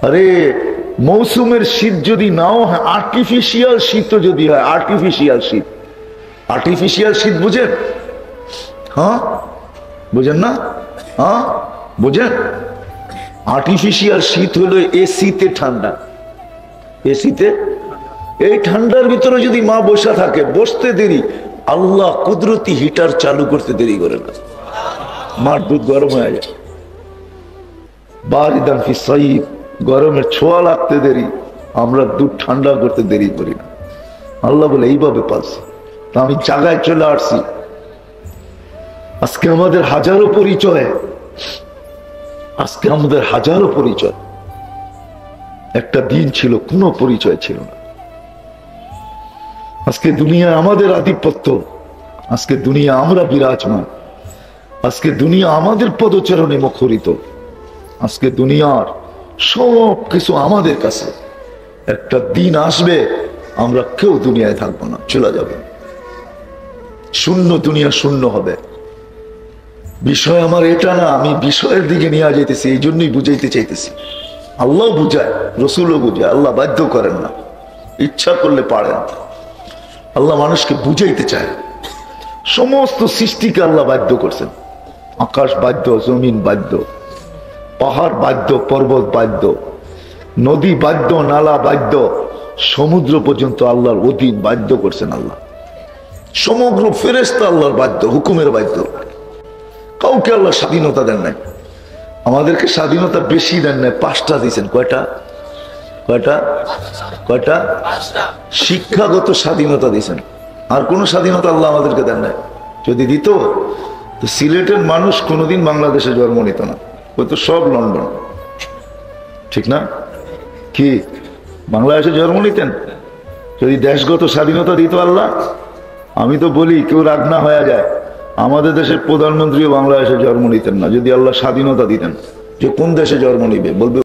আরে মৌসুমের শীত যদি নাও হয়, আর্টিফিশিয়াল শীত যদি হয়, আর্টিফিশিয়াল শীত। আর্টিফিশিয়াল শীত বুঝেন? হ্যাঁ, বুঝেন না? হ্যাঁ, বুঝেন? আর্টিফিশিয়াল শীত হলো এসিতে ঠান্ডা। এসিতে, এই ঠান্ডার ভিতরে যদি মা বসে থাকে, বসতে দেরি, আল্লাহ কুদরতি হিটার চালু করতে দেরি করে না, মার দুধ গরম হয়ে যায়। বারিদান ফি সাইফ, গরমের ছোঁয়া লাগতে দেরি, আমরা দুধ ঠান্ডা করতে দেরি করি না। আল্লাহ বলে এইভাবে পালছি। তা আমি জায়গায় চলে আসছি। আজকে আমাদের হাজারো পরিচয়, আজকে আমাদের হাজারো পরিচয়। একটা দিন ছিল কোনো পরিচয় ছিল না। আজকে দুনিয়া আমাদের আধিপত্য, আজকে দুনিয়া আমরা বিরাজমান, আজকে দুনিয়া আমাদের পদচারণে মুখরিত, আজকে দুনিয়ার সব কিছু আমাদের কাছে। একটা দিন আসবে আমরা কেউ দুনিয়ায় থাকবো না, চলে যাবে, শূন্য, দুনিয়া শূন্য হবে। বিষয় আমার এটা না, আমি বিষয়ের দিকে নিয়ে যাইতেছি, এই জন্যই বুঝাইতে চাইতেছি। আল্লাহ বুঝায়, রসুলও বুঝায়, আল্লাহ বাধ্য করেন না, ইচ্ছা করলে পারেন। আল্লাহ মানুষকে বুঝাইতে চায়। সমস্ত সৃষ্টিকে আল্লাহ বাধ্য করছেন। আকাশ বাধ্য, জমিন বাধ্য, পাহাড় বাধ্য, পর্বত বাধ্য, নদী বাধ্য, নালা বাধ্য, সমুদ্র পর্যন্ত আল্লাহর অধীন, বাধ্য করছেন আল্লাহ। সমগ্র ফেরেশতা আল্লাহর বাধ্য, হুকুমের বাধ্য। কাউকে আল্লাহ স্বাধীনতা দেন নাই। আমাদেরকে স্বাধীনতা বেশি দেন নাই, 5টা দিয়েছেন। কয়টা? কয়টা? কয়টা? শিক্ষাগত স্বাধীনতা দিয়েছেন। আর কোন স্বাধীনতা আল্লাহ আমাদেরকে দেন নাই। যদি দিত তো সিলেটের মানুষ কোনোদিন বাংলাদেশে জন্ম নিত না, ওই তো সব লন্ডন। ঠিক না? কি বাংলাদেশে জন্ম নিতেন যদি দেশগত স্বাধীনতা দিত আল্লাহ? আমি তো বলি কেউ রাগ না হয়ে যায়, আমাদের দেশের প্রধানমন্ত্রীও বাংলাদেশে জন্ম নিতেন না যদি আল্লাহ স্বাধীনতা দিতেন। যে কোন দেশে জন্ম নিবে বলবে